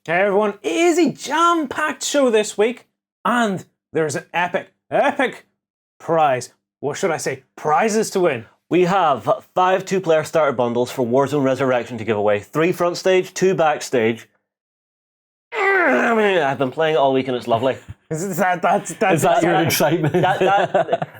Hey everyone, it is a jam-packed show this week, and there's an epic prize. What should I say? Prizes to win. We have 5 2-player starter bundles for Warzone Resurrection to give away. 3 front stage, 2 backstage. I've been playing it all week and it's lovely. Is that your excitement?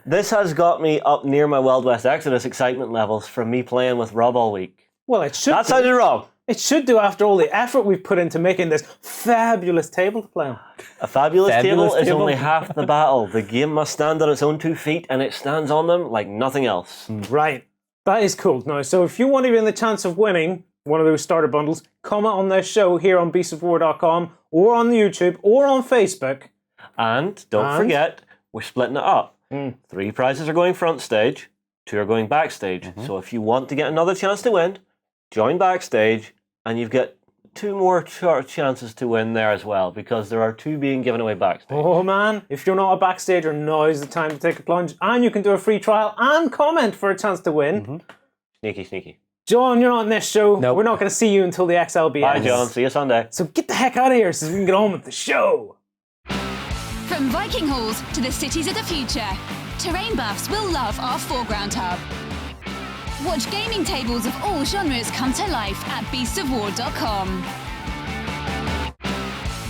This has got me up near my Wild West Exodus excitement levels from me playing with Rob all week. Well, it should. That sounded wrong. It should do after all the effort we've put into making this fabulous table to play on. A fabulous table is only half the battle. The game must stand on its own 2 feet, and it stands on them like nothing else. Right. That is cool. Now, so if you want to be in the chance of winning one of those starter bundles, comment on this show here on beastsofwar.com or on YouTube or on Facebook. And don't forget, we're splitting it up. 3 prizes are going front stage, 2 are going backstage. So if you want to get another chance to win, join backstage, and you've got 2 more chances to win there as well, because there are 2 being given away backstage. Oh man, if you're not a backstager, now is the time to take a plunge, and you can do a free trial and comment for a chance to win. Sneaky. John, you're not in this show. Nope. We're not going to see you until the XLB Bye, ends. John. See you Sunday. So get the heck out of here so we can get on with the show. From Viking halls to the cities of the future, terrain buffs will love our foreground hub. Watch gaming tables of all genres come to life at beastsofwar.com.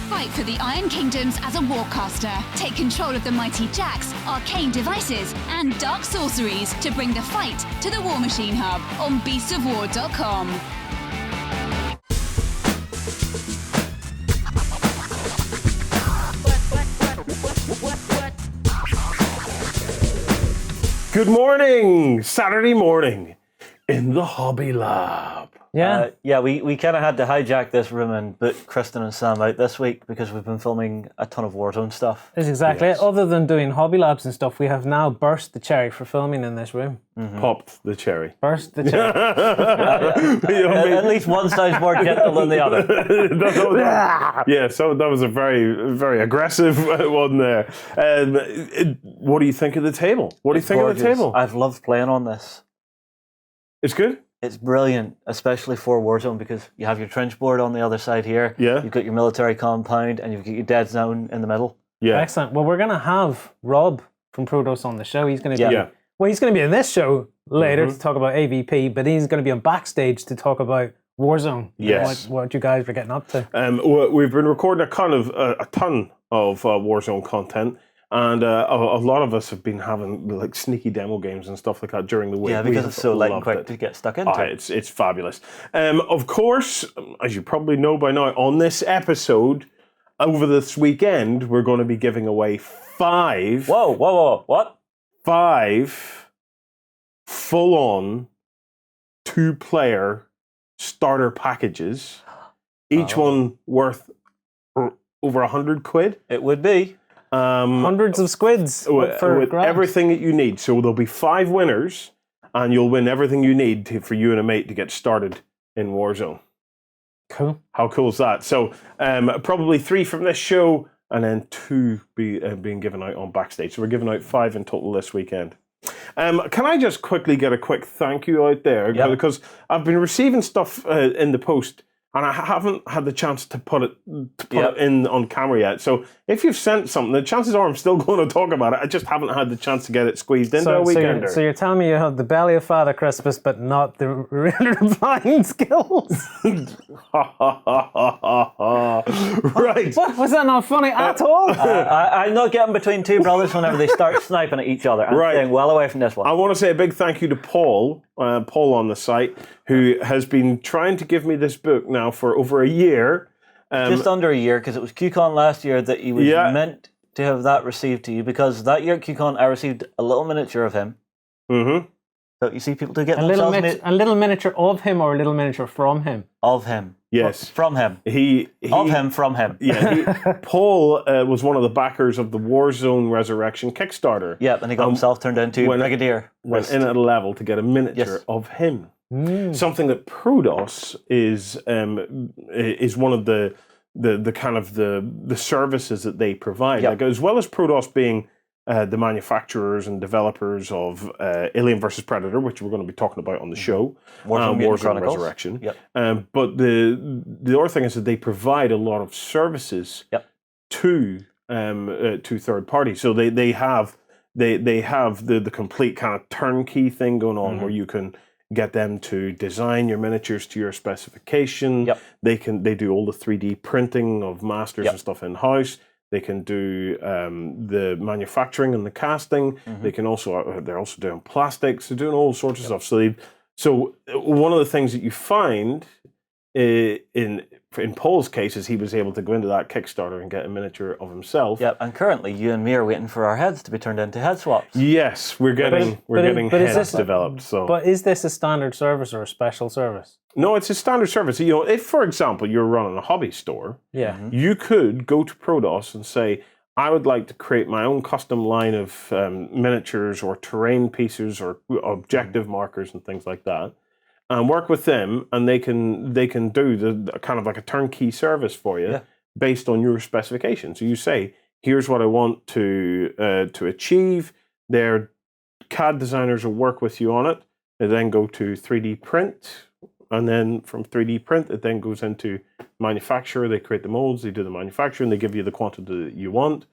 Fight for the Iron Kingdoms as a warcaster. Take control of the mighty jacks, arcane devices, and dark sorceries to bring the fight to the War Machine Hub on beastsofwar.com. Good morning, Saturday morning in the Hobby Lab. Yeah. We kind of had to hijack this room and boot Kristen and Sam out this week because we've been filming a ton of Warzone stuff. That's exactly it. Other than doing hobby labs and stuff, we have now burst the cherry for filming in this room. Popped the cherry. Burst the cherry. At least one side's more gentle than the other. Yeah, so that was a very, very aggressive one there. What do you think of the table? What do you think of the table? I've loved playing on this. It's good? It's brilliant, especially for Warzone, because you have your trench board on the other side here. Yeah. You've got your military compound, and you've got your dead zone in the middle. Yeah. Excellent. Well, we're going to have Rob from Prodos on the show. He's going to be, Yeah. well, he's going to be in this show later to talk about AvP, but he's going to be on backstage to talk about Warzone. Yes. What you guys were getting up to. We've been recording a ton of Warzone content, and a lot of us have been having like sneaky demo games and stuff like that during the week. Yeah, because it's so light and quick to get stuck into. It's fabulous. Of course, as you probably know by now, on this episode, over this weekend, we're going to be giving away 5. Whoa, what? 5 full-on 2-player starter packages, each one worth over 100 quid. It would be. Hundreds of squids With grabs. everything that you need. So there'll be 5 winners, and you'll win everything you need for you and a mate to get started in Warzone. Cool. How cool is that? So probably 3 from this show, and then 2 being given out on backstage. So we're giving out 5 in total this weekend. Can I just quickly get a quick thank you out there? Yep. Because I've been receiving stuff in the post, and I haven't had the chance to put it in on camera yet. So if you've sent something, the chances are I'm still going to talk about it. I just haven't had the chance to get it squeezed into a weekender. So you're telling me you have the belly of Father Christmas, but not the replying skills? Right. What? Was that not funny at all? I'm not getting between 2 brothers whenever they start sniping at each other. I'm staying well away from this one. I want to say a big thank you to Paul on the site, who has been trying to give me this book now for over a year. Just under a year, because it was QCon last year that you was meant to have that received to you, because that year at QCon I received a little miniature of him. Mm-hmm. So you see people do get a little miniature of him, or a little miniature from him? Of him. Yes. From him. Of him, from him. Yeah. Paul was one of the backers of the Warzone Resurrection Kickstarter. Yep, and he got himself turned into Brigadier. Went in at a level to get a miniature of him. Something that Prodos is one of the kind of the services that they provide. Yep. Like, as well as Prodos being the manufacturers and developers of Alien vs. Predator, which we're going to be talking about on the show, Wars and Resurrection. Yep. But the other thing is that they provide a lot of services to third parties. So they have the complete kind of turnkey thing going on where you can get them to design your miniatures to your specification. They do all the 3D printing of masters and stuff in house. They can do the manufacturing and the casting. They can also they're also doing plastics. They're doing all sorts of stuff. So one of the things that you find in Paul's case is he was able to go into that Kickstarter and get a miniature of himself. Yep, and currently you and me are waiting for our heads to be turned into head swaps. Yes, we're getting heads developed. So, but is this a standard service or a special service? No, it's a standard service. You know, if for example you're running a hobby store, you could go to Prodos and say, I would like to create my own custom line of miniatures or terrain pieces or objective markers and things like that. And work with them, and they can do the kind of like a turnkey service for you based on your specifications. So you say, here's what I want to achieve. Their CAD designers will work with you on it. They then go to 3D print, and then from 3D print, it then goes into manufacture. They create the molds, they do the manufacturing, they give you the quantity that you want.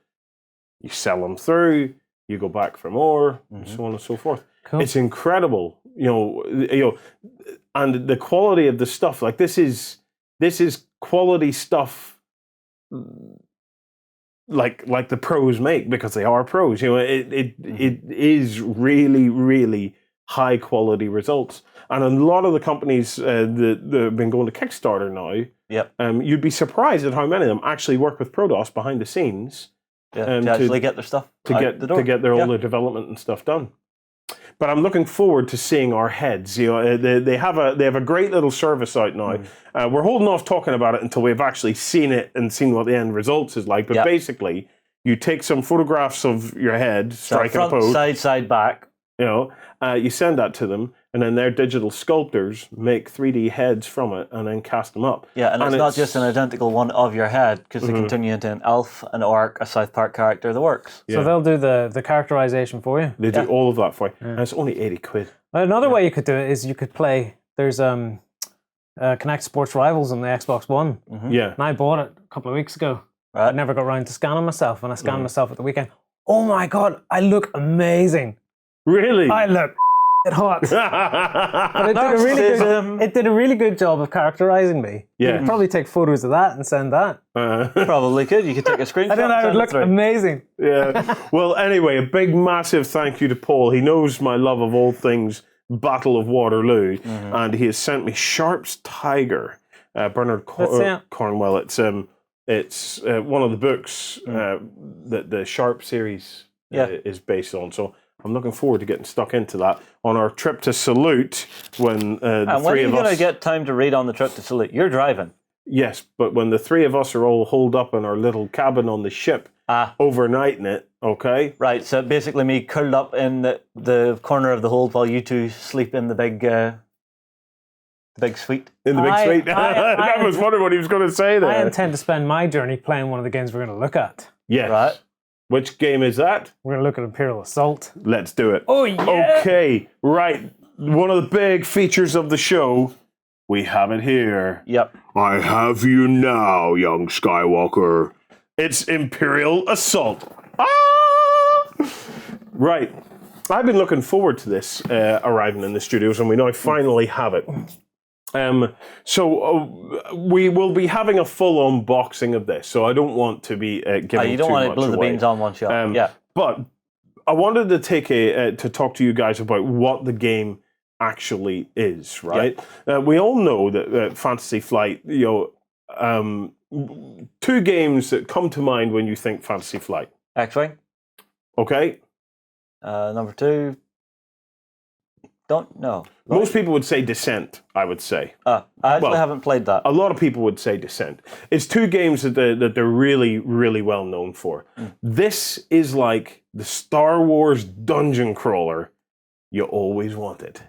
You sell them through. You go back for more, and so on and so forth. Cool. It's incredible. You know, and the quality of the stuff, like this is quality stuff like the pros make, because they are pros. You know, it is really, really high quality results. And a lot of the companies that have been going to Kickstarter now, you'd be surprised at how many of them actually work with Prodos behind the scenes to actually get their stuff to get their all their development and stuff done. But I'm looking forward to seeing our heads. You know, they have a great little service out now. We're holding off talking about it until we've actually seen it and seen what the end results is like. But basically, you take some photographs of your head, striking a pose, side, back. You know, you send that to them, and then their digital sculptors make 3D heads from it and then cast them up. Yeah, and it's not just an identical one of your head, because they can turn you into an elf, an orc, a South Park character, the works. So they'll do the characterization for you? They do all of that for you. And it's only 80 quid. Another way you could do it is you could play, there's Connect Sports Rivals on the Xbox One. Yeah. And I bought it a couple of weeks ago. Right. I never got around to scanning myself, and I scanned myself at the weekend. Oh my God, I look amazing. Really? I look hot. But it did a really good job of characterizing me. Yeah. You could probably take photos of that and send that. Probably could. You could take a screenshot. I don't know, it would look amazing. Yeah. Well, anyway, a big, massive thank you to Paul. He knows my love of all things Battle of Waterloo, and he has sent me Sharp's Tiger, Bernard Cornwell. It's one of the books that the Sharp series is based on. So I'm looking forward to getting stuck into that on our trip to Salute when the three of us... And when are you going to get time to read on the trip to Salute? You're driving. Yes, but when the three of us are all holed up in our little cabin on the ship, overnighting it, okay? Right, so basically me curled up in the corner of the hold while you two sleep in the big suite. In the big suite? I was wondering what he was going to say there. I intend to spend my journey playing one of the games we're going to look at. Yes. Right. Which game is that? We're going to look at Imperial Assault. Let's do it. Oh, yeah! Okay, right. One of the big features of the show, we have it here. Yep. I have you now, young Skywalker. It's Imperial Assault. Right. I've been looking forward to this arriving in the studios, and we now finally have it. So we will be having a full unboxing of this, so I don't want to be giving too much away. You don't want to blow the beans on one shot. But I wanted to take to talk to you guys about what the game actually is, right? We all know that Fantasy Flight, you know, two games that come to mind when you think Fantasy Flight. X-Wing. Okay. Number two. Don't know. Right? Most people would say Descent, I would say. I actually haven't played that. A lot of people would say Descent. It's two games that they're really, really well known for. This is like the Star Wars dungeon crawler you always wanted.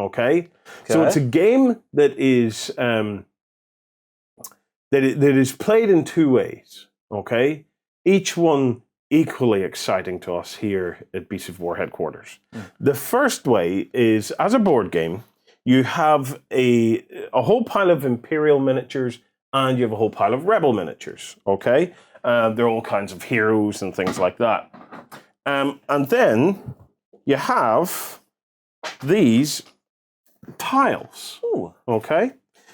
Okay? So it's a game that is that is played in two ways. Okay? Each one equally exciting to us here at Beasts of War headquarters. The first way is, as a board game, you have a whole pile of Imperial miniatures and you have a whole pile of Rebel miniatures, okay? They're all kinds of heroes and things like that. And then you have these tiles, okay?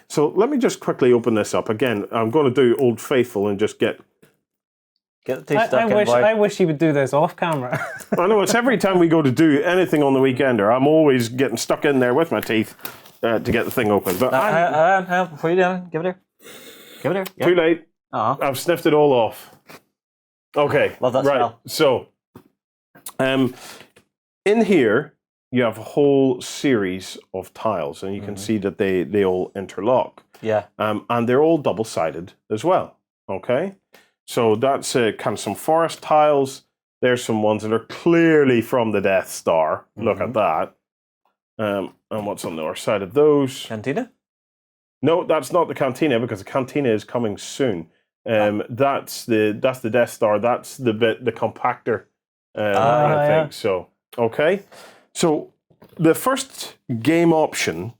So let me just quickly open this up. Again, I'm going to do Old Faithful and just get the teeth stuck in, boy. I wish you would do this off camera. I know, it's every time we go to do anything on the Weekender, I'm always getting stuck in there with my teeth to get the thing open. But Before you do it, give it here. Give it here. Yep. too late. I've sniffed it all off. Okay, Love that right. smell. So, in here, you have a whole series of tiles, and you can see that they all interlock. Yeah. And they're all double-sided as well, okay? So that's kind of some forest tiles. There's some ones that are clearly from the Death Star. Look at that. And what's on the other side of those? Cantina? No, that's not the Cantina, because the Cantina is coming soon. That's the Death Star. That's the compactor. I think so. Okay. So the first game option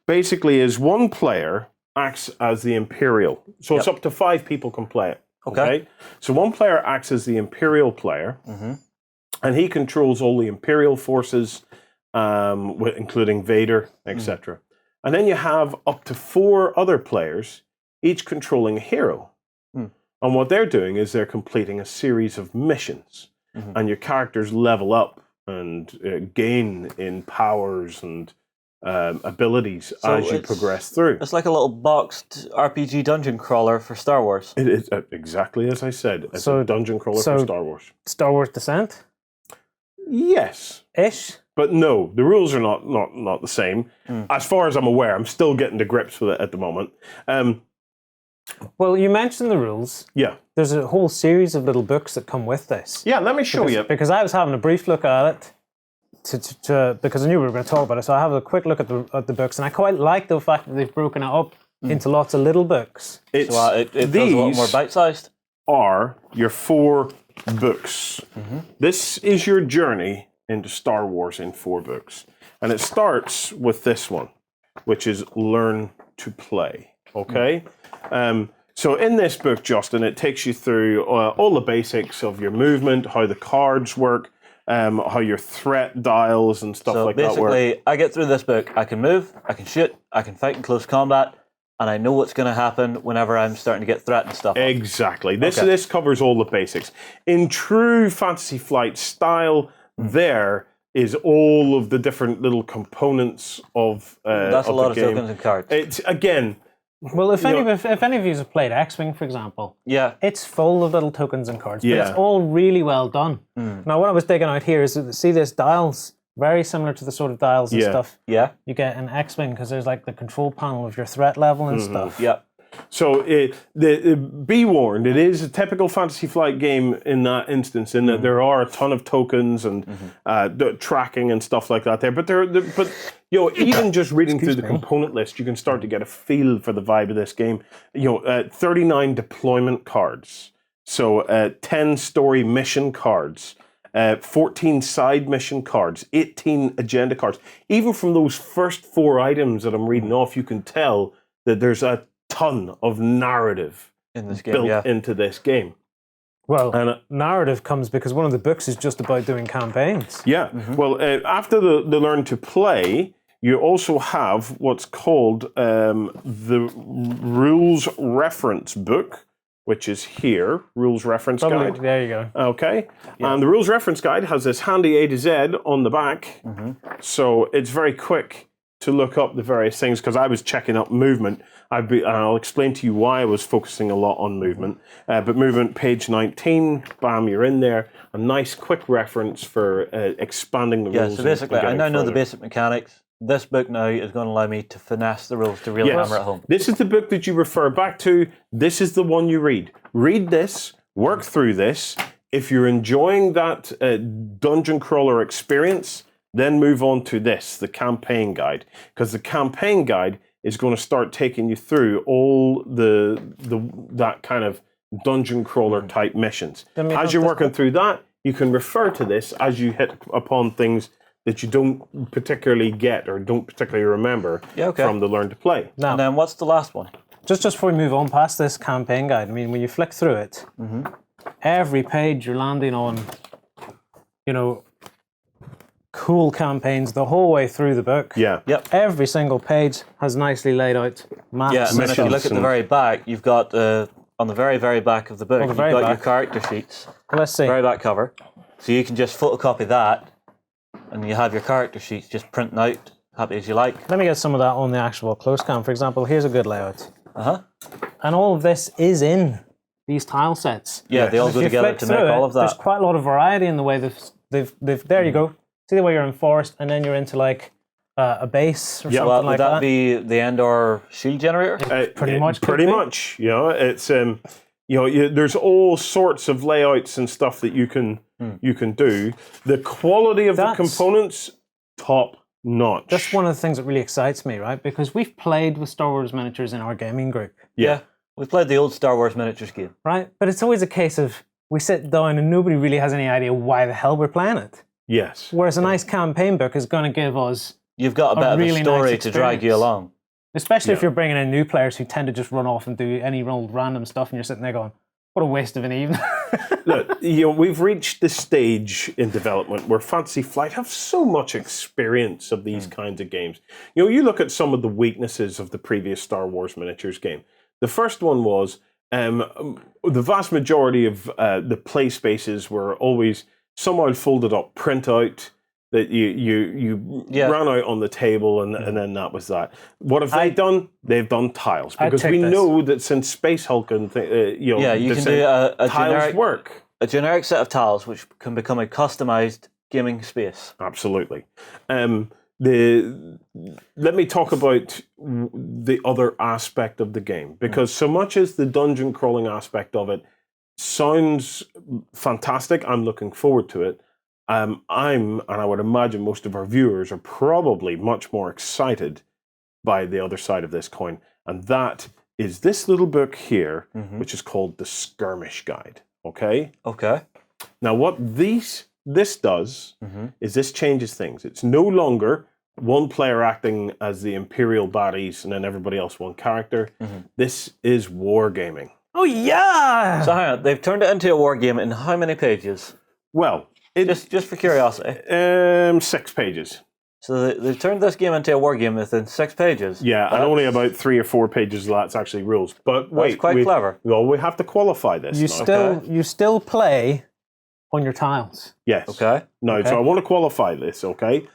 basically is one player acts as the Imperial. So it's up to 5 people can play it. Okay. So one player acts as the Imperial player, and he controls all the Imperial forces, including Vader, etc. And then you have up to 4 other players, each controlling a hero. And what they're doing is they're completing a series of missions, and your characters level up and gain in powers and abilities as you progress through. It's like a little boxed RPG dungeon crawler for Star Wars. It is exactly as I said. It's a dungeon crawler for Star Wars. Star Wars Descent? Yes. Ish? But no, the rules are not the same. As far as I'm aware, I'm still getting to grips with it at the moment. Well, you mentioned the rules. Yeah. There's a whole series of little books that come with this. Yeah, let me show you. Because I was having a brief look at it, because I knew we were going to talk about it, so I have a quick look at the books, and I quite like the fact that they've broken it up into lots of little books. It feels a lot more bite-sized. Are your 4 books. This is your journey into Star Wars in 4 books. And it starts with this one, which is Learn to Play. Okay? So in this book, Justin, it takes you through all the basics of your movement, how the cards work, how your threat dials and stuff like that work. So basically, I get through this book, I can move, I can shoot, I can fight in close combat, and I know what's going to happen whenever I'm starting to get threatened and stuff. Exactly. This covers all the basics. In true Fantasy Flight style, there is all of the different little components of That's of a lot the of game. tokens and cards. It's again. Well, if any of you have played X-Wing, for example, it's full of little tokens and cards, but it's all really well done. Now, what I was digging out here is, see this dials, very similar to the sort of dials and stuff you get in X-Wing, because there's like the control panel of your threat level and stuff. Yeah. So be warned, it is a typical Fantasy Flight game in that instance, in that there are a ton of tokens and tracking and stuff like that there. But even just reading through the component list, you can start to get a feel for the vibe of this game. 39 deployment cards, so 10 story mission cards. 14 side mission cards, 18 agenda cards. Even from those first 4 items that I'm reading off, you can tell that there's a ton of narrative in this game, built into this game. Well, and narrative comes because one of the books is just about doing campaigns. Yeah. Well, after the Learn to Play, you also have what's called the Rules Reference Book, which is here, Rules Reference Guide. There you go. Okay. And the Rules Reference Guide has this handy A to Z on the back. So it's very quick to look up the various things, because I was checking up movement. I'll explain to you why I was focusing a lot on movement. But movement, page 19, bam, you're in there. A nice quick reference for expanding the rules. Yeah, so basically, I now know the basic mechanics. This book now is going to allow me to finesse the rules to really hammer it home. This is the book that you refer back to. This is the one you read. Read this, work through this. If you're enjoying that dungeon crawler experience, then move on to this, the campaign guide. Because the campaign guide is going to start taking you through all that kind of dungeon crawler type missions. As you're working through that, you can refer to this as you hit upon things that you don't particularly get or don't particularly remember from the Learn to Play. Now, and then what's the last one? Just before we move on past this campaign guide, I mean, when you flick through it, every page you're landing on, you know, cool campaigns the whole way through the book. Yeah. Yep. Every single page has nicely laid out maps. Yeah, and then if you look at the very back, you've got, on the very, very back of the book, you've got your character sheets. Let's see. Very back cover. So you can just photocopy that, and you have your character sheets just printing out, happy as you like. Let me get some of that on the actual close cam. For example, here's a good layout. And all of this is in these tile sets. Yeah, they all go together to make all of that. There's quite a lot of variety in the way they've there you go. See the way you're in forest, and then you're into like a base or something like that. Would that be the Endor shield generator? Pretty much. Pretty much. You know, it's there's all sorts of layouts and stuff that you can do. The quality of the components, top notch. That's one of the things that really excites me, right? Because we've played with Star Wars miniatures in our gaming group. Yeah. We played the old Star Wars miniatures game. Right? But it's always a case of we sit down and nobody really has any idea why the hell we're playing it. Yes. Whereas a nice campaign book is going to give us You've got a bit of a story to drag you along. Especially if you're bringing in new players who tend to just run off and do any old random stuff and you're sitting there going, what a waste of an evening. Look, we've reached the stage in development where Fantasy Flight have so much experience of these kinds of games. You look at some of the weaknesses of the previous Star Wars miniatures game. The first one was the vast majority of the play spaces were always somehow folded up printout that you ran out on the table and then that was that. What have they done? They've done tiles because we know that since Space Hulk and you can do a tiles work. A generic set of tiles which can become a customized gaming space. Absolutely. Let me talk about the other aspect of the game, because so much as the dungeon crawling aspect of it sounds fantastic, I'm looking forward to it. And I would imagine most of our viewers are probably much more excited by the other side of this coin, and that is this little book here, which is called the Skirmish Guide. Okay. Now, what this does is this changes things. It's no longer one player acting as the Imperial baddies and then everybody else one character. This is wargaming. Oh, yeah! So hang on, they've turned it into a war game in how many pages? Well, just for curiosity. 6 pages. So they've turned this game into a war game within 6 pages. Yeah, and only about 3 or 4 pages of that's actually rules. But wait, that's quite clever. Well, we have to qualify this. You still play on your tiles. Yes. Okay. No, so I want to qualify this. Okay.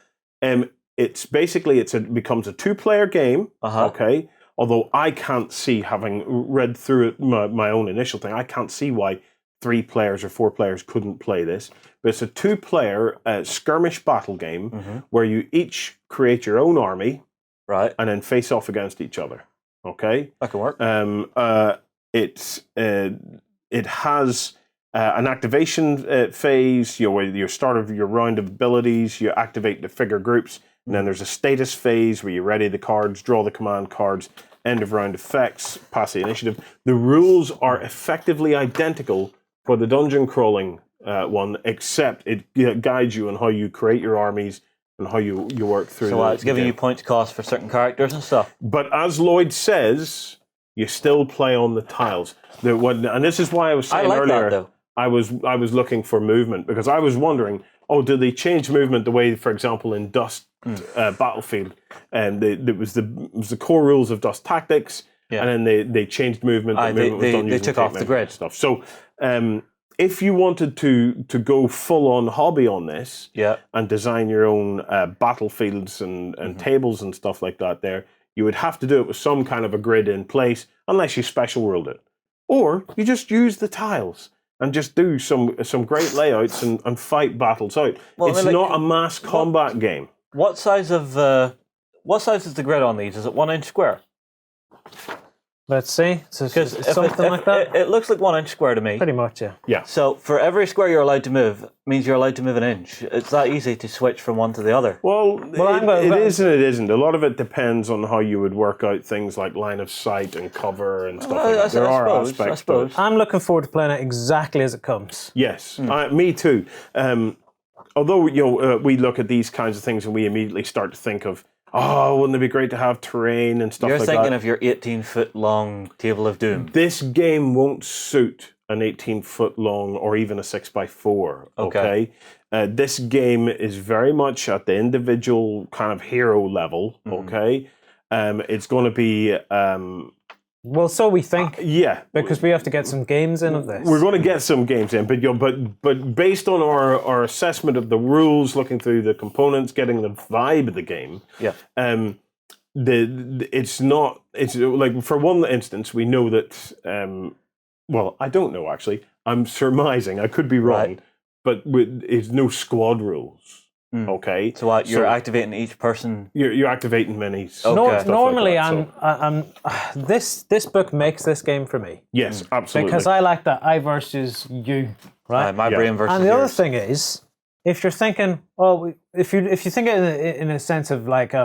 It's basically it becomes a 2-player game. Okay. Although I can't see, having read through it, my own initial thing, I can't see why 3 players or 4 players couldn't play this. But it's a 2-player skirmish battle game where you each create your own army, right, and then face off against each other. Okay, that can work. It has an activation phase. Your start of your round of abilities, you activate the figure groups, and then there's a status phase where you ready the cards, draw the command cards, end of round effects, pass the initiative. The rules are effectively identical for the dungeon crawling one, except it guides you on how you create your armies and how you work through. So it's giving you points cost for certain characters and stuff. But as Lloyd says, you still play on the tiles. And this is why I was saying earlier, that, I was looking for movement, because I was wondering, did they change movement the way, for example, in Dust Battlefield, and it was the core rules of Dust Tactics, and then they changed movement. They took off the grid stuff. So if you wanted to go full on hobby on this, and design your own battlefields and tables and stuff like that, there you would have to do it with some kind of a grid in place, unless you special world it, or you just use the tiles and just do some great layouts and fight battles out. Well, it's not a mass combat game. What size is the grid on these? Is it 1 inch square? Let's see. So it's something like that. It looks like 1 inch square to me. Pretty much, yeah. Yeah. So for every square you're allowed to move, means you're allowed to move an inch. It's that easy to switch from one to the other. Well, it is and it isn't. A lot of it depends on how you would work out things like line of sight and cover and stuff like that. There are aspects. I suppose. I'm looking forward to playing it exactly as it comes. Yes, me too. Although we look at these kinds of things and we immediately start to think of, oh, wouldn't it be great to have terrain and stuff like that? You're thinking of your 18-foot-long Table of Doom. This game won't suit an 18-foot-long or even a 6x4, okay? This game is very much at the individual kind of hero level, okay? It's going to be... well, so we think. Yeah. Because we have to get some games in of this. We're going to get some games in, but based on our assessment of the rules, looking through the components, getting the vibe of the game, it's like, for one instance, we know that, well, I don't know actually, I'm surmising, I could be wrong, but it's no squad rules. Okay. So what? You're activating each person. You're activating minis. Okay. Normally, like that, this book makes this game for me. Yes, absolutely. Because I like that I versus you, right? My brain versus And the yours. other thing is, if you're thinking, if you think in a sense of like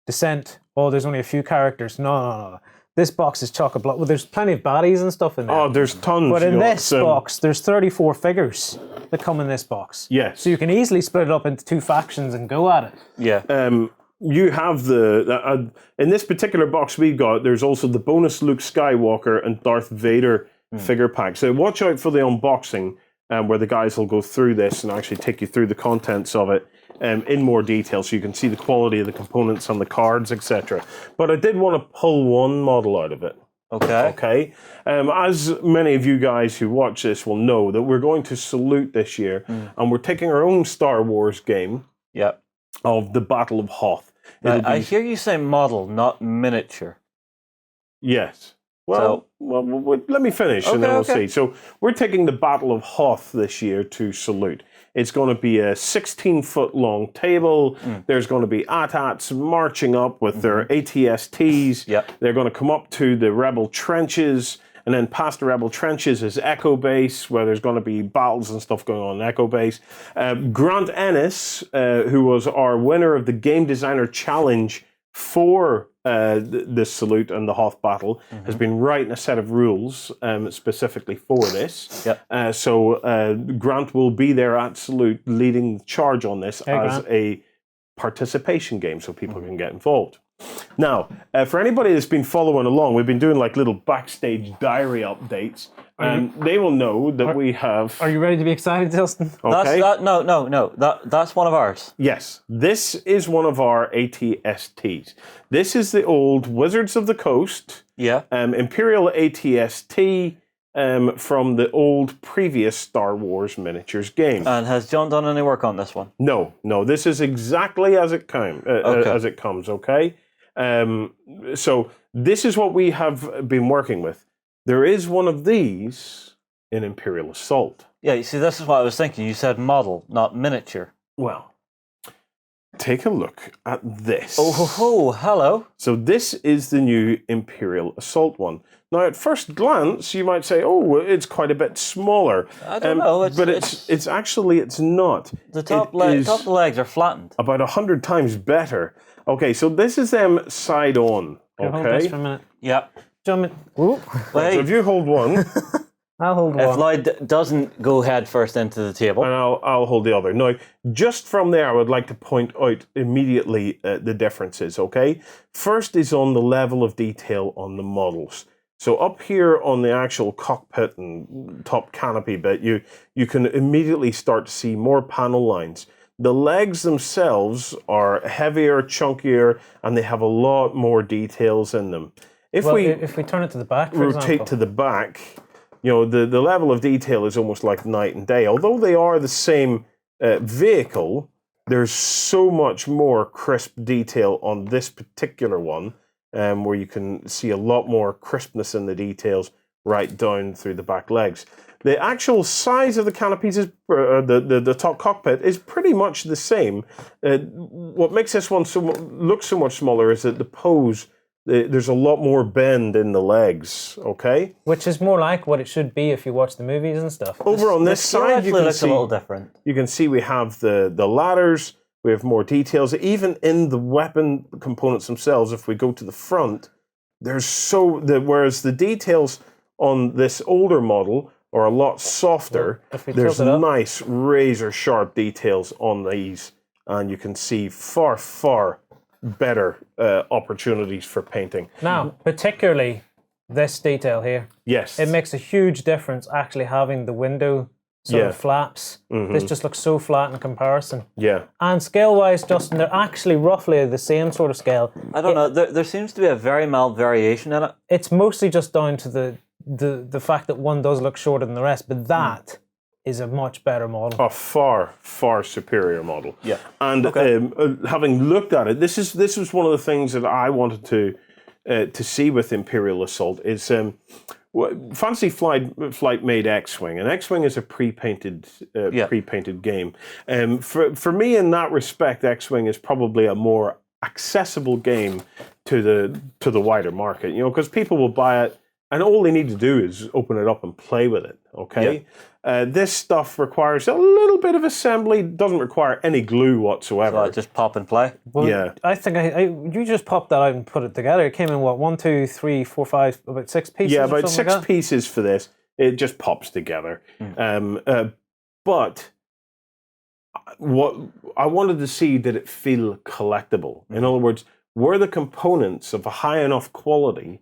Descent, there's only a few characters. No. This box is chock-a-block. Well, there's plenty of baddies and stuff in there. Oh, there's tons. But in this box, there's 34 figures that come in this box. Yes. So you can easily split it up into 2 factions and go at it. Yeah. You have in this particular box we got, there's also the bonus Luke Skywalker and Darth Vader figure pack. So watch out for the unboxing where the guys will go through this and actually take you through the contents of it in more detail, so you can see the quality of the components on the cards, etc. But I did want to pull one model out of it. Okay. As many of you guys who watch this will know, that we're going to salute this year, and we're taking our own Star Wars game of the Battle of Hoth. I hear you say model, not miniature. Yes. Well, let me finish and then we'll see. So we're taking the Battle of Hoth this year to salute. It's going to be a 16-foot-long table. There's going to be AT-ATs marching up with their ATSTs. They're going to come up to the Rebel trenches, and then past the Rebel trenches is Echo Base, where there's going to be battles and stuff going on in Echo Base. Grant Ennis, who was our winner of the Game Designer Challenge for the salute and the Hoth battle, has been writing a set of rules specifically for this. So Grant will be there at salute leading the charge on this as a participation game so people can get involved. Now, for anybody that's been following along, we've been doing like little backstage diary updates, and they will know that we have... Are you ready to be excited, Tilston? Okay. No. That's one of ours. Yes, this is one of our ATSTs. This is the old Wizards of the Coast Imperial ATST from the old previous Star Wars miniatures game. And has John done any work on this one? No. This is exactly as it comes. Okay. So this is what we have been working with. There is one of these in Imperial Assault. Yeah, you see, this is what I was thinking. You said model, not miniature. Well, take a look at this. Oh, hello. So this is the new Imperial Assault one. Now, at first glance, you might say, "Oh, it's quite a bit smaller." I don't know, it's actually not. The top of the legs are flattened. About 100 times better. Okay, so this is them side on. Hold this for a minute. Yep. Jump So if you hold one, I'll hold one. If Lloyd doesn't go head first into the table, and I'll hold the other. Now, just from there, I would like to point out immediately the differences. Okay, first is on the level of detail on the models. So up here on the actual cockpit and top canopy bit, you can immediately start to see more panel lines. The legs themselves are heavier, chunkier, and they have a lot more details in them. If we turn it to the back, rotate to the back, the level of detail is almost like night and day. Although they are the same vehicle, there's so much more crisp detail on this particular one, where you can see a lot more crispness in the details right down through the back legs. The actual size of the canopies, the top cockpit, is pretty much the same. What makes this one look so much smaller is that the pose there's a lot more bend in the legs, okay? Which is more like what it should be if you watch the movies and stuff. Over on this side, you can see a little different. You can see we have the ladders. We have more details. Even in the weapon components themselves, if we go to the front, whereas the details on this older model are a lot softer. There's nice razor sharp details on these, and you can see far, far better opportunities for painting. Now, particularly this detail here. Yes. It makes a huge difference actually having the window sort of flaps. This just looks so flat in comparison. Yeah. And scale-wise, Justin, they're actually roughly the same sort of scale. I don't know. There seems to be a very mild variation in it. It's mostly just down to the fact that one does look shorter than the rest, but that is a much better model. A far, far superior model. Yeah. And having looked at it, this was one of the things that I wanted to see with Imperial Assault is Fantasy Flight made X-Wing, and X-Wing is a pre-painted game. For me, in that respect, X-Wing is probably a more accessible game to the wider market. Because people will buy it, and all they need to do is open it up and play with it. Okay. Yeah. This stuff requires a little bit of assembly. Doesn't require any glue whatsoever. So just pop and play. Well, yeah. I think you just popped that out and put it together. It came in what 1, 2, 3, 4, 5, about 6 pieces. Yeah, about 6 pieces for this. It just pops together. But what I wanted to see, did it feel collectible? In other words, were the components of a high enough quality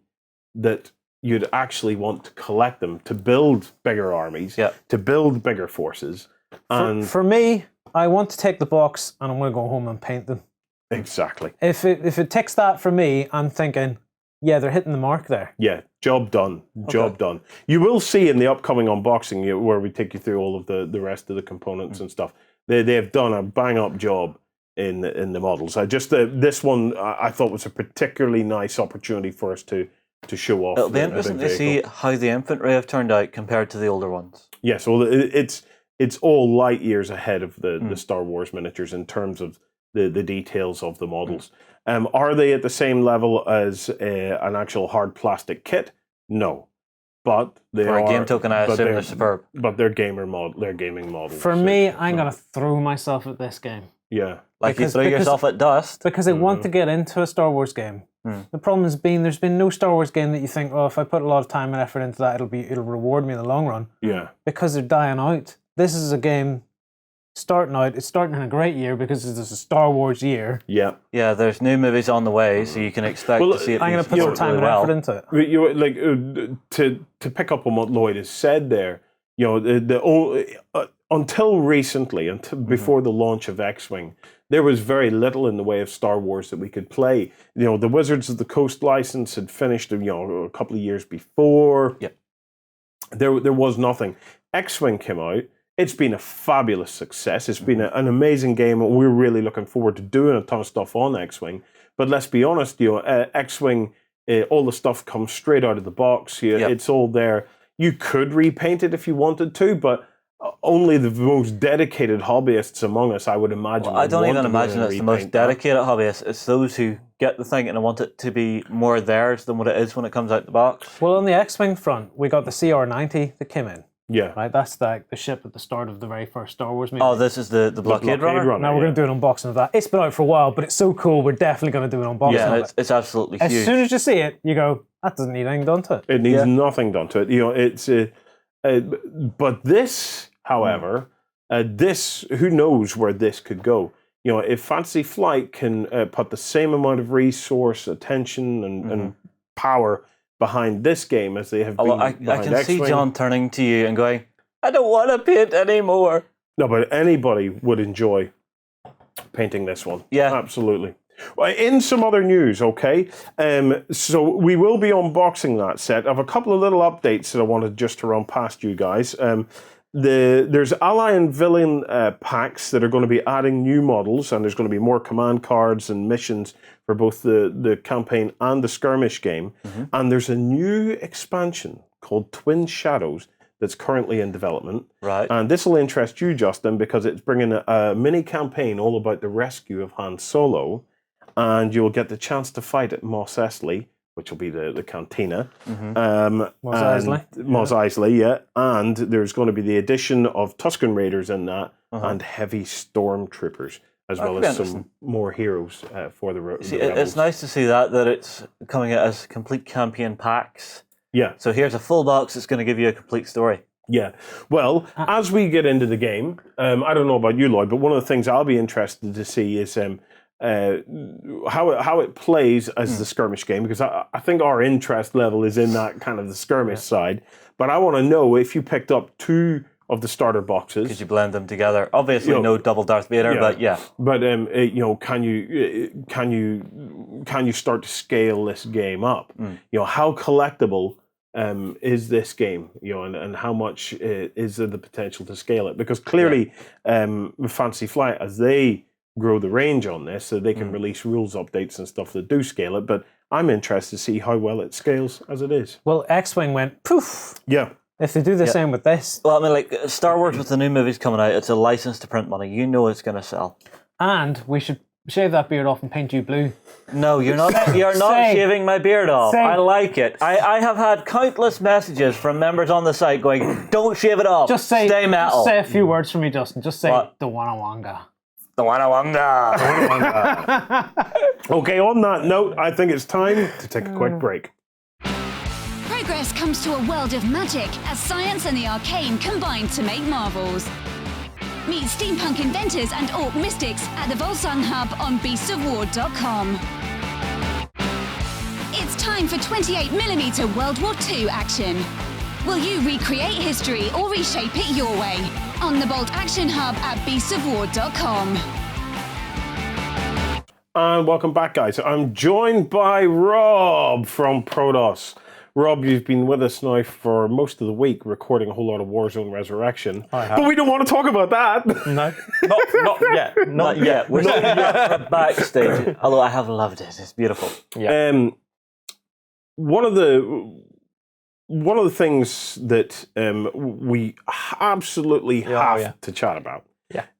that you'd actually want to collect them to build bigger armies, to build bigger forces. And for me, I want to take the box and I'm going to go home and paint them. Exactly. If it ticks that for me, I'm thinking, yeah, they're hitting the mark there. Yeah, job done. Job done. You will see in the upcoming unboxing where we take you through all of the rest of the components and stuff. They have done a bang up job in the models. This one I thought was a particularly nice opportunity for us to show off. It'll be interesting to see how the infantry have turned out compared to the older ones. Yes, well, it's all light years ahead of the Star Wars miniatures in terms of the details of the models. Are they at the same level as an actual hard plastic kit? No, but for a game token, I assume they're superb. But they're gaming models. For me, I'm gonna throw myself at this game. Yeah, like you throw yourself at dust because I want to get into a Star Wars game. The problem has been there's been no Star Wars game that you think, if I put a lot of time and effort into that, it'll reward me in the long run. Yeah, because they're dying out. This is a game starting out. It's starting in a great year because it's a Star Wars year. Yeah, yeah. There's new movies on the way, so you can expect to see it. I'm going to put some time and effort into it. To pick up on what Lloyd has said there. Until recently, before the launch of X-Wing, there was very little in the way of Star Wars that we could play. The Wizards of the Coast license had finished, a couple of years before. Yeah, there was nothing. X-Wing came out. It's been a fabulous success. It's been an amazing game, and we're really looking forward to doing a ton of stuff on X-Wing. But let's be honest, X-Wing, all the stuff comes straight out of the box. It's all there. You could repaint it if you wanted to, but only the most dedicated hobbyists among us, I would imagine. Well, I don't even imagine it's the most dedicated hobbyists. It's those who get the thing and want it to be more theirs than what it is when it comes out the box. Well, on the X-Wing front, we got the CR-90 that came in. Yeah. Right, that's the ship at the start of the very first Star Wars movie. Oh, this is the Blockade Runner? Now we're going to do an unboxing of that. It's been out for a while, but it's so cool, we're definitely going to do an unboxing of it. It's absolutely huge. As soon as you see it, you go, that doesn't need anything done to it. It needs nothing done to it. But this, however, who knows where this could go? If Fantasy Flight can put the same amount of resource, attention, and power behind this game as they have been I can see John turning to you and going, I don't want to paint anymore. No, but anybody would enjoy painting this one. Yeah. Absolutely. Well, in some other news, okay? So we will be unboxing that set. I have a couple of little updates that I wanted just to run past you guys. There's ally and villain packs that are going to be adding new models, and there's going to be more command cards and missions for both the campaign and the skirmish game. And there's a new expansion called Twin Shadows that's currently in development. Right. And this will interest you, Justin, because it's bringing a mini campaign all about the rescue of Han Solo. and you'll get the chance to fight at Mos Eisley, which will be the cantina. Mos Eisley. Mos Eisley, yeah. And there's going to be the addition of Tusken Raiders in that, and heavy stormtroopers, as well as some more heroes for the Rebels. It's nice to see that it's coming out as complete campaign packs. Yeah. So here's a full box that's going to give you a complete story. Yeah. Well, as we get into the game, I don't know about you, Lloyd, but one of the things I'll be interested to see is how it plays as the skirmish game, because I think our interest level is in that kind of the skirmish side. But I want to know if you picked up 2 of the starter boxes. Could you blend them together? Obviously, no double Darth Vader, but yeah. But can you start to scale this game up? How collectible is this game? And how much is there the potential to scale it? Because clearly, Fantasy Flight, as they grow the range on this, so they can release rules updates and stuff that do scale it. But I'm interested to see how well it scales as it is. Well, X-Wing went poof. Yeah. If they do the same with this. Well, I mean, Star Wars with the new movies coming out, it's a license to print money. You know it's going to sell. And we should shave that beard off and paint you blue. No, you're not. You're not shaving my beard off. I like it. I have had countless messages from members on the site going, "Don't shave it off. Just say, stay metal." Just say a few words for me, Justin. Just say the Wanawanga. The Wanawanga. Okay, on that note, I think it's time to take a quick break. Progress comes to a world of magic as science and the arcane combine to make marvels. Meet steampunk inventors and orc mystics at the Volsung Hub on beastsofwar.com. It's time for 28mm World War II action. Will you recreate history or reshape it your way? On the Bolt Action Hub at beastsofwar.com. And welcome back, guys. I'm joined by Rob from Prodos. Rob, you've been with us now for most of the week, recording a whole lot of Warzone Resurrection. But we don't want to talk about that. No, not yet. Not yet. We're not yet backstage. Although I have loved it. It's beautiful. Yeah. One of the things that we absolutely have to chat about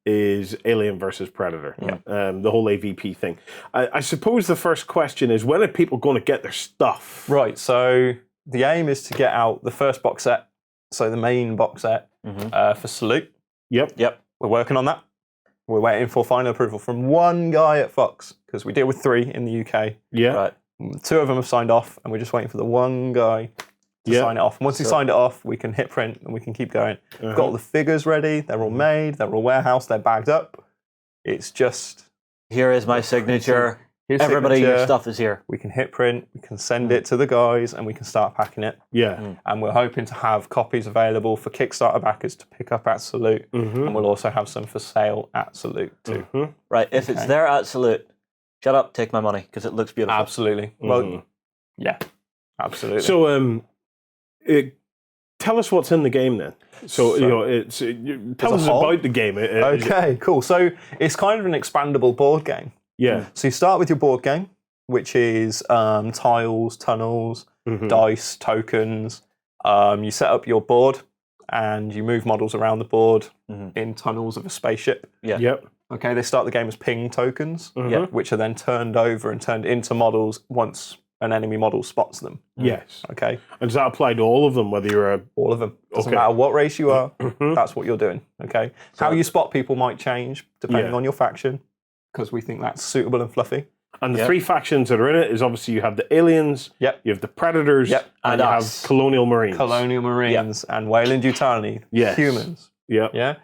is Alien versus Predator. The whole AvP thing. I suppose the first question is, when are people going to get their stuff? Right, so the aim is to get out the first box set, so the main box set for Salute. Yep. We're working on that. We're waiting for final approval from one guy at Fox, because we deal with 3 in the UK. Yeah. Right. 2 of them have signed off, and we're just waiting for the one guy to sign it off. And once he signed it off, we can hit print and we can keep going. We've got all the figures ready. They're all made. They're all warehoused. They're bagged up. It's just... Here is my signature. Here's Everybody, signature. your stuff is here. We can hit print. We can send it to the guys, and we can start packing it. Yeah. And we're hoping to have copies available for Kickstarter backers to pick up at Salute. And we'll also have some for sale at Salute too. Right, if it's there at Salute, shut up, take my money, because it looks beautiful. Absolutely. Well, yeah, absolutely. So, tell us what's in the game then. So tell us about the game. Okay, cool. So it's kind of an expandable board game. Yeah. So you start with your board game, which is tiles, tunnels, dice, tokens. You set up your board and you move models around the board in tunnels of a spaceship. Yeah. Yep. Okay, they start the game as ping tokens, which are then turned over and turned into models once an enemy model spots them. Yes. Okay. And does that apply to all of them, whether you're all of them? Doesn't matter what race you are, that's what you're doing. Okay. How you spot people might change depending on your faction, because we think that's suitable and fluffy. And the 3 factions that are in it is obviously you have the aliens, you have the predators, and you have colonial marines. Colonial marines and Wayland Yutani, humans. Yeah.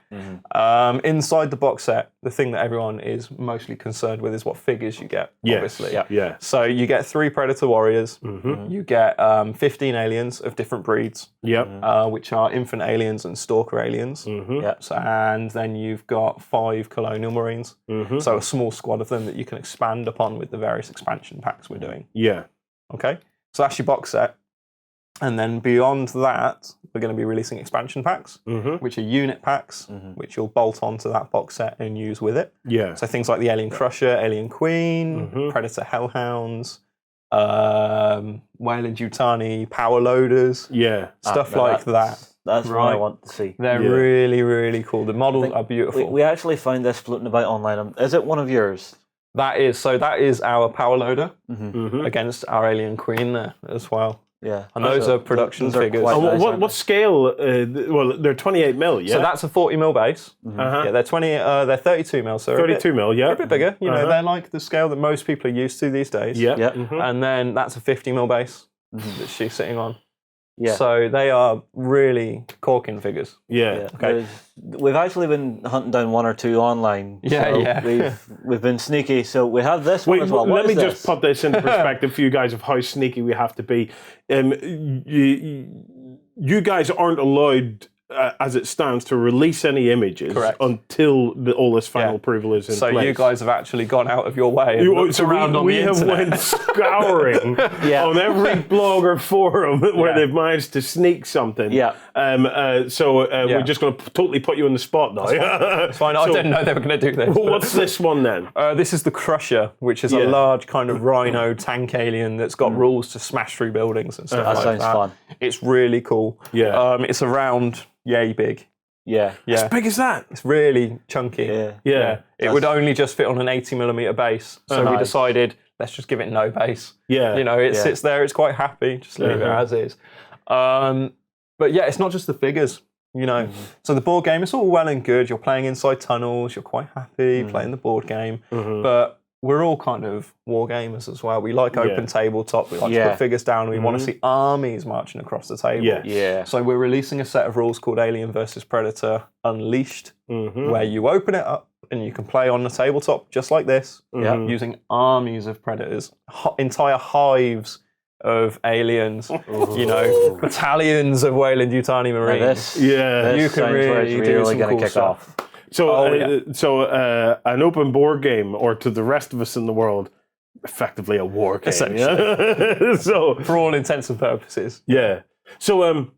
Inside the box set, the thing that everyone is mostly concerned with is what figures you get, obviously. Yeah. So you get 3 Predator warriors, you get 15 aliens of different breeds, which are infant aliens and stalker aliens. So, and then you've got 5 colonial marines, so a small squad of them that you can expand upon with the various expansion packs we're doing. Yeah. Okay, so that's your box set. And then beyond that, we're going to be releasing expansion packs, which are unit packs, which you'll bolt onto that box set and use with it. Yeah. So things like the Alien Crusher, Alien Queen, Predator Hellhounds, Wayland Yutani, Power Loaders, stuff like that. That's what I want to see. They're really, really cool. The models are beautiful. We actually found this floating about online. Is it one of yours? That is our power loader against our alien queen there as well. Yeah, and those are production figures. What scale? Well, they're 28 mil. Yeah, so that's a 40 mil base. Yeah, they're 32 mil. So 32 mil. Yeah, they're a bit bigger. You know, they're like the scale that most people are used to these days. Yeah, and then that's a 50 mil base that she's sitting on. Yeah. So they are really corking figures. Yeah. Okay. We've actually been hunting down one or two online. Yeah, so we've been sneaky. So we have this one as well. Let me just put this into perspective for you guys of how sneaky we have to be. You guys aren't allowed, as it stands, to release any images until all this final approval is in place. So you guys have actually gone out of your way and looked around on the internet. We have went scouring on every blog or forum where they've managed to sneak something. Yeah. We're just going to totally put you on the spot now. It's fine. I didn't know they were going to do this. What's this one then? This is the Crusher, which is a large kind of rhino tank alien that's got rules to smash through buildings and stuff like that. That sounds fun. It's really cool. Yeah. It's around yay big. Yeah. As big as that? It's really chunky. Yeah. It would only just fit on an 80mm base. So we decided, let's just give it no base. Yeah. You know, it sits there, it's quite happy, just leave it as is. But yeah, it's not just the figures, you know. So the board game, it's all well and good. You're playing inside tunnels, you're quite happy playing the board game. But we're all kind of war gamers as well. We like open tabletop. We like to put figures down. We want to see armies marching across the table. Yeah. So we're releasing a set of rules called Alien vs Predator Unleashed, where you open it up and you can play on the tabletop just like this, using armies of predators, entire hives of aliens, you know, battalions of Weyland-Yutani Marines. You can really do some cool stuff. So, an open board game, or to the rest of us in the world, effectively a war game. Essentially. So, for all intents and purposes. Yeah. So,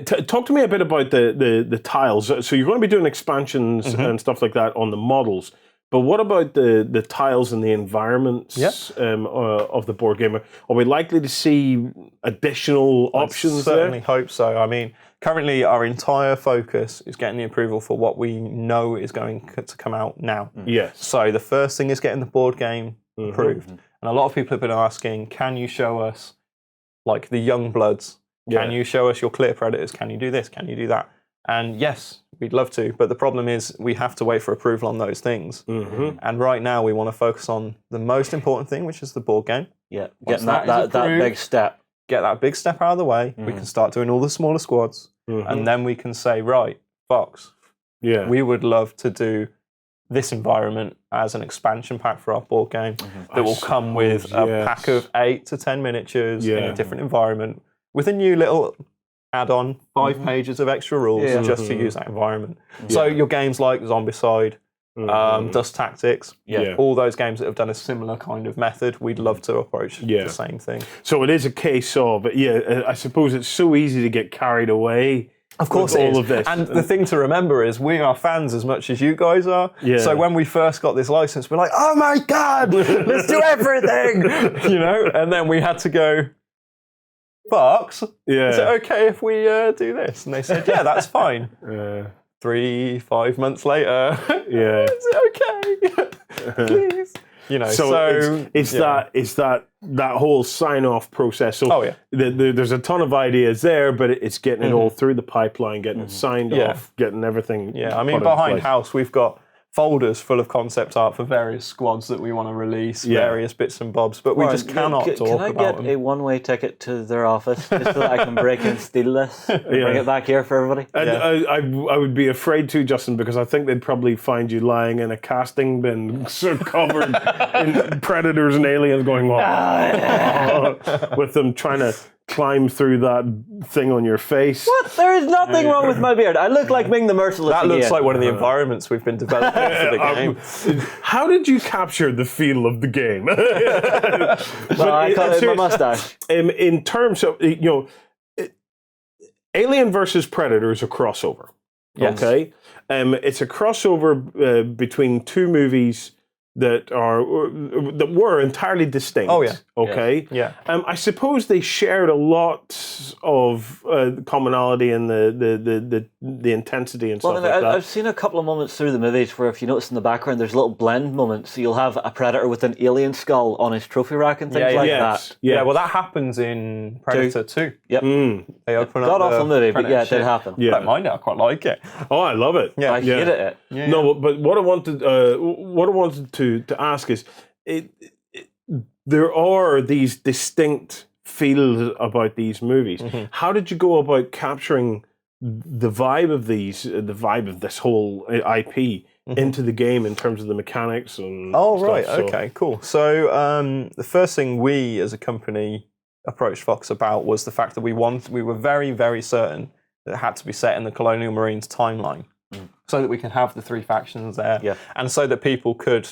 talk to me a bit about the tiles. So, you're going to be doing expansions and stuff like that on the models. But what about the tiles and the environments of the board game? Are we likely to see additional options there? I certainly hope so. I mean, currently our entire focus is getting the approval for what we know is going to come out now. Yes. So the first thing is getting the board game approved. And a lot of people have been asking, can you show us like the young bloods? Can you show us your clear predators? Can you do this? Can you do that? And yes, we'd love to, but the problem is we have to wait for approval on those things. And right now we want to focus on the most important thing, which is the board game. Yeah, getting that big step. Get that big step out of the way. We can start doing all the smaller squads. And then we can say, right, Fox, we would love to do this environment as an expansion pack for our board game that will come with a pack of 8 to 10 miniatures in a different environment with a new little add-on, 5 pages of extra rules just to use that environment. So your games like Zombicide, Dust Tactics, all those games that have done a similar kind of method, we'd love to approach the same thing. So it is a case of, I suppose it's so easy to get carried away. Of course it is. Of this. And the thing to remember is we are fans as much as you guys are. So when we first got this license, we're like, oh my God, let's do everything! You know, and then we had to go, Fox, is it okay if we do this? And they said, yeah, that's fine. 3-5 months later, is it okay? Please. You know, so it's that whole sign-off process. So there's a ton of ideas there, but it's getting it all through the pipeline, getting it signed off, getting everything. Yeah, I mean, behind house, we've got folders full of concept art for various squads that we want to release, various bits and bobs, but we just cannot talk about them. Can I get a one-way ticket to their office just so that I can break and steal this and bring it back here for everybody? And I would be afraid to, Justin, because I think they'd probably find you lying in a casting bin covered in predators and aliens going, with them trying to climb through that thing on your face. What? There is nothing wrong with my beard. I look like Ming the Merciless. That looks like one of the environments we've been developing for the game. How did you capture the feel of the game? Well, I cut it with my mustache. In terms of, Alien versus Predator is a crossover. Yes. Okay? It's a crossover between 2 movies that were entirely distinct. Oh, yeah. Okay. Yeah. I suppose they shared a lot of commonality in the intensity and stuff like that. I've seen a couple of moments through the movies where, if you notice in the background, there's little blend moments. So you'll have a Predator with an alien skull on his trophy rack and things like that. Yeah, well, that happens in Predator 2. Yep. They open up God-awful movie, but Predator it did ship. happen. I don't mind it. I quite like it. Oh, I love it. Yeah. I hated it. No, but what I wanted to ask is, there are these distinct feels about these movies. How did you go about capturing the vibe of this whole IP into the game in terms of the mechanics and Okay, cool. So the first thing we as a company approached Fox about was the fact that we were very, very certain that it had to be set in the Colonial Marines timeline, so that we can have the three factions there, and so that people could,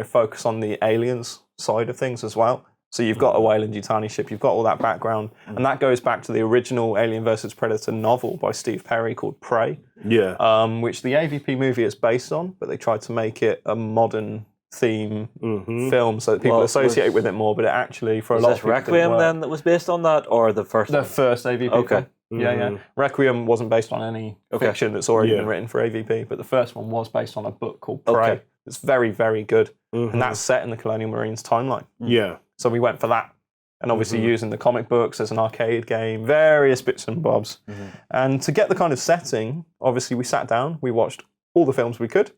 focus on the aliens side of things as well. So you've got a Weyland-Yutani ship, you've got all that background, and that goes back to the original Alien vs. Predator novel by Steve Perry called Prey, which the AvP movie is based on, but they tried to make it a modern theme film so that people associate with it more, but it actually, for a lot of people, Requiem then that was based on that, or the first The first AvP film. Yeah. Requiem wasn't based on any fiction that's already been written for AvP, but the first one was based on a book called Prey. It's very, very good, and that's set in the Colonial Marines timeline. So we went for that. And obviously using the comic books as an arcade game, various bits and bobs. And to get the kind of setting, obviously we sat down, we watched all the films we could.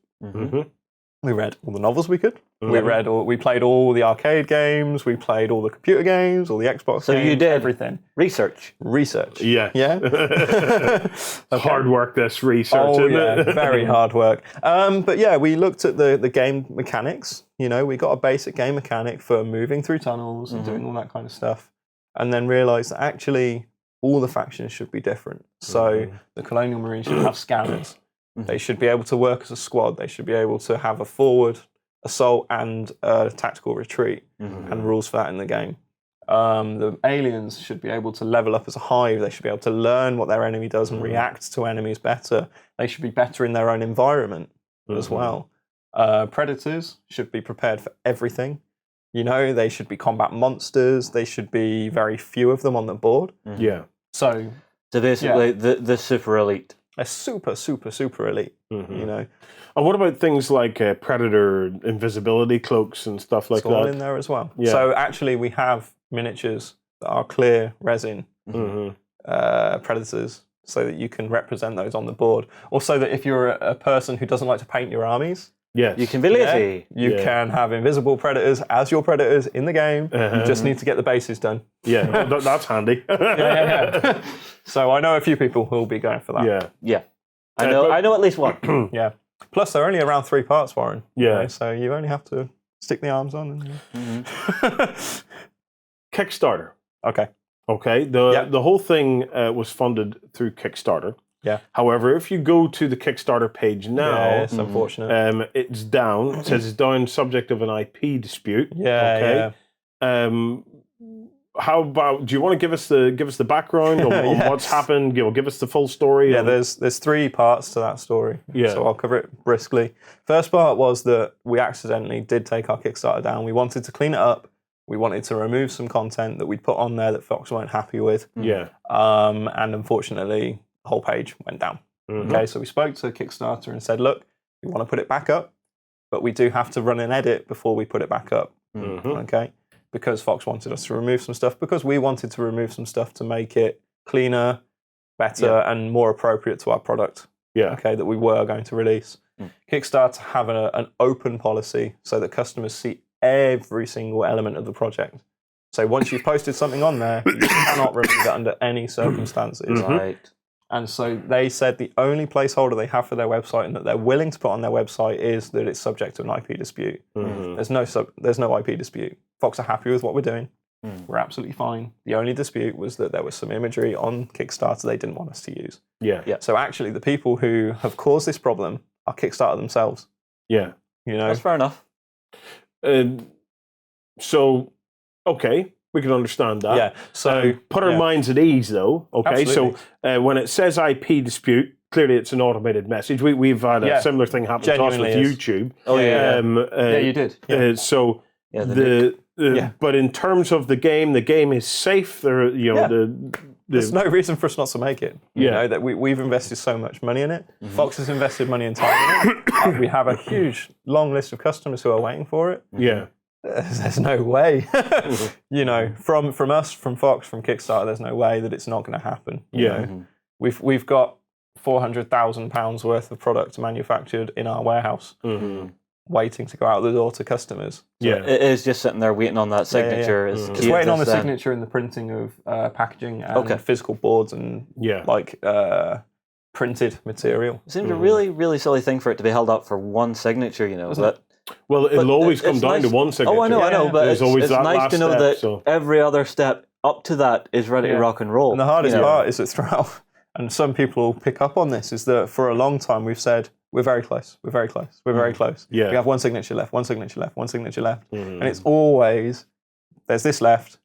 We read all the novels we could. We played all the arcade games, we played all the computer games, all the Xbox games. So you did everything. Research. Yeah. Hard work, this research, isn't it? Very hard work. But yeah, we looked at the game mechanics. We got a basic game mechanic for moving through tunnels and doing all that kind of stuff. And then realised that actually all the factions should be different. So the Colonial Marines should have scanners. They should be able to work as a squad. They should be able to have a forward, assault, and tactical retreat, and rules for that in the game. The aliens should be able to level up as a hive. They should be able to learn what their enemy does and react to enemies better. They should be better in their own environment as well. Predators should be prepared for everything. They should be combat monsters. They should be very few of them on the board. So basically, the super elite. They're super, super, super elite. And what about things like Predator invisibility cloaks and stuff like that? All in there as well. So actually, we have miniatures that are clear resin Predators, so that you can represent those on the board. Also, that if you're a person who doesn't like to paint your armies, you can be lazy. You can have invisible Predators as your Predators in the game. You just need to get the bases done. That's handy. So I know a few people who will be going for that. I know at least one. Plus, they're only around 3 parts, Warren. So you only have to stick the arms on. Kickstarter. Okay. The whole thing was funded through Kickstarter. However, if you go to the Kickstarter page now, it's unfortunate. It's down. It says it's down, subject of an IP dispute. How about? Do you want to give us the background on what's happened? Give us the full story. There's 3 parts to that story. So I'll cover it briskly. First part was that we accidentally did take our Kickstarter down. We wanted to clean it up. We wanted to remove some content that we'd put on there that Fox weren't happy with. And unfortunately, the whole page went down. So we spoke to Kickstarter and said, look, we want to put it back up, but we do have to run an edit before we put it back up. Because Fox wanted us to remove some stuff, because we wanted to remove some stuff to make it cleaner, better, and more appropriate to our product. That we were going to release. Kickstarter have an open policy so that customers see every single element of the project. So once you've posted something on there, you cannot remove it under any circumstances. And so they said the only placeholder they have for their website and that they're willing to put on their website is that it's subject to an IP dispute. There's no IP dispute. Fox are happy with what we're doing. We're absolutely fine. The only dispute was that there was some imagery on Kickstarter they didn't want us to use. So actually, the people who have caused this problem are Kickstarter themselves. That's fair enough. So, okay. We can understand that. So put our minds at ease, though. Okay, Absolutely. so when it says IP dispute, clearly it's an automated message. We've had a similar thing happen to us with YouTube. Oh yeah, you did. But in terms of the game is safe. There's no reason for us not to make it. You know, that we've invested so much money in it. Fox has invested money and time in it. We have a huge, long list of customers who are waiting for it. Yeah. There's no way. You know, from us, from Fox, from Kickstarter, there's no way that it's not going to happen. You know? We've got £400,000 worth of product manufactured in our warehouse, waiting to go out the door to customers. So it is just sitting there waiting on that signature. It's waiting on the signature and the printing of packaging and physical boards and like printed material. It seems a really, really silly thing for it to be held up for one signature, you know. Well, it'll always come down to one signature. Oh, I know, but there's always it's that nice last to know step, that every other step up to that is ready to rock and roll. And the hardest part is that throughout, and some people will pick up on this, is that for a long time we've said, we're very close, we're very close, we're very close. We have one signature left, one signature left, one signature left. And it's always, there's this left.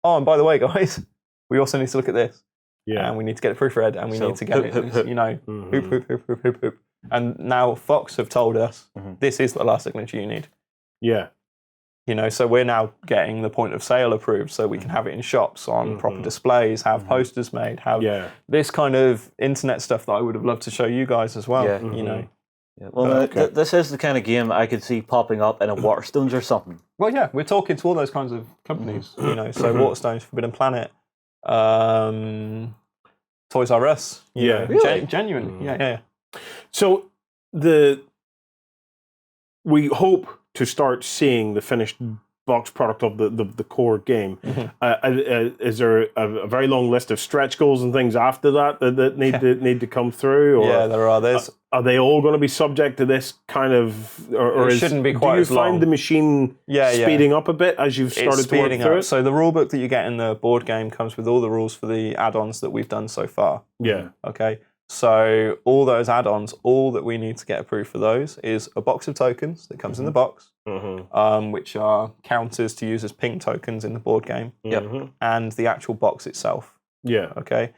Oh, and by the way, guys, we also need to look at this. And we need to get it proofread, and we need to get it, you know, hoop. And now Fox have told us, this is the last signature you need. Yeah. You know, so we're now getting the point of sale approved so we can have it in shops on proper displays, have posters made, have this kind of internet stuff that I would have loved to show you guys as well, you know. Well, this is the kind of game I could see popping up in a Waterstones or something. Well, yeah, we're talking to all those kinds of companies, you know, so Waterstones, Forbidden Planet, Toys R Us. Yeah. Really? Genuinely, yeah. So we hope to start seeing the finished box product of the core game. Is there a very long list of stretch goals and things after that need to come through? Or there are. Are they all going to be subject to this kind of? Or it shouldn't be quite as long. Do you find the machine speeding up a bit as you've started to work through it? So the rulebook that you get in the board game comes with all the rules for the add-ons that we've done so far. Yeah. Okay. So all those add-ons, all that we need to get approved for those is a box of tokens that comes in the box, which are counters to use as ping tokens in the board game, and the actual box itself. Yeah. Okay.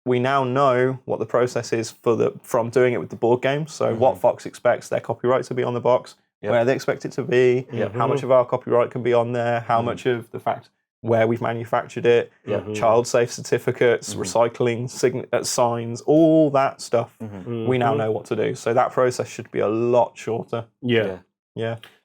We now know what the process is from doing it with the board game. So what Fox expects their copyright to be on the box, where they expect it to be, how much of our copyright can be on there, how much of the fact where we've manufactured it, child safe certificates, recycling signs, all that stuff. We now know what to do. So that process should be a lot shorter. Yeah.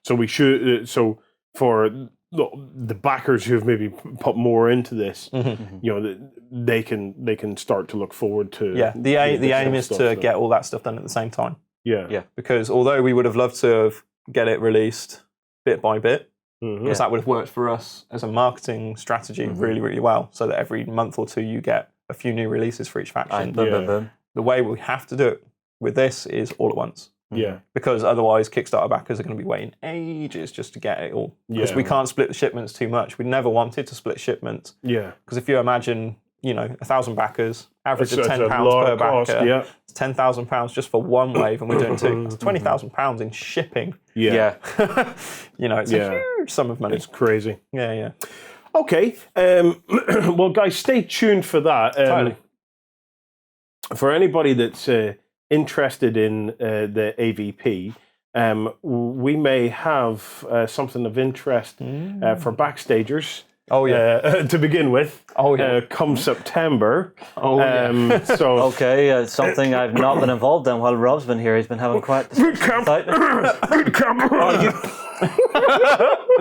So we should. So for the backers who have maybe put more into this, you know, they can start to look forward to. Yeah. The aim is to get all that stuff done at the same time. Yeah. Because although we would have loved to get it released bit by bit, because that would have worked for us as a marketing strategy really, really well, so that every month or two you get a few new releases for each faction. The way we have to do it with this is all at once. Yeah. Because otherwise Kickstarter backers are going to be waiting ages just to get it all. Because we can't split the shipments too much. We never wanted to split shipments. Yeah. Because if you imagine, you know, 1,000 backers, average of £10 per backer. It's £10,000 just for one wave, and we're doing two. It's £20,000 in shipping. Yeah. You know, it's a huge sum of money. It's crazy. Yeah. Okay. Well, guys, stay tuned for that. Totally. For anybody that's interested in the AvP, we may have something of interest for backstagers. Oh yeah. To begin with. Oh yeah. Come September. Oh yeah. So okay, something I've not been involved in while Rob's been here. He's been having quite the good camp. Good camp.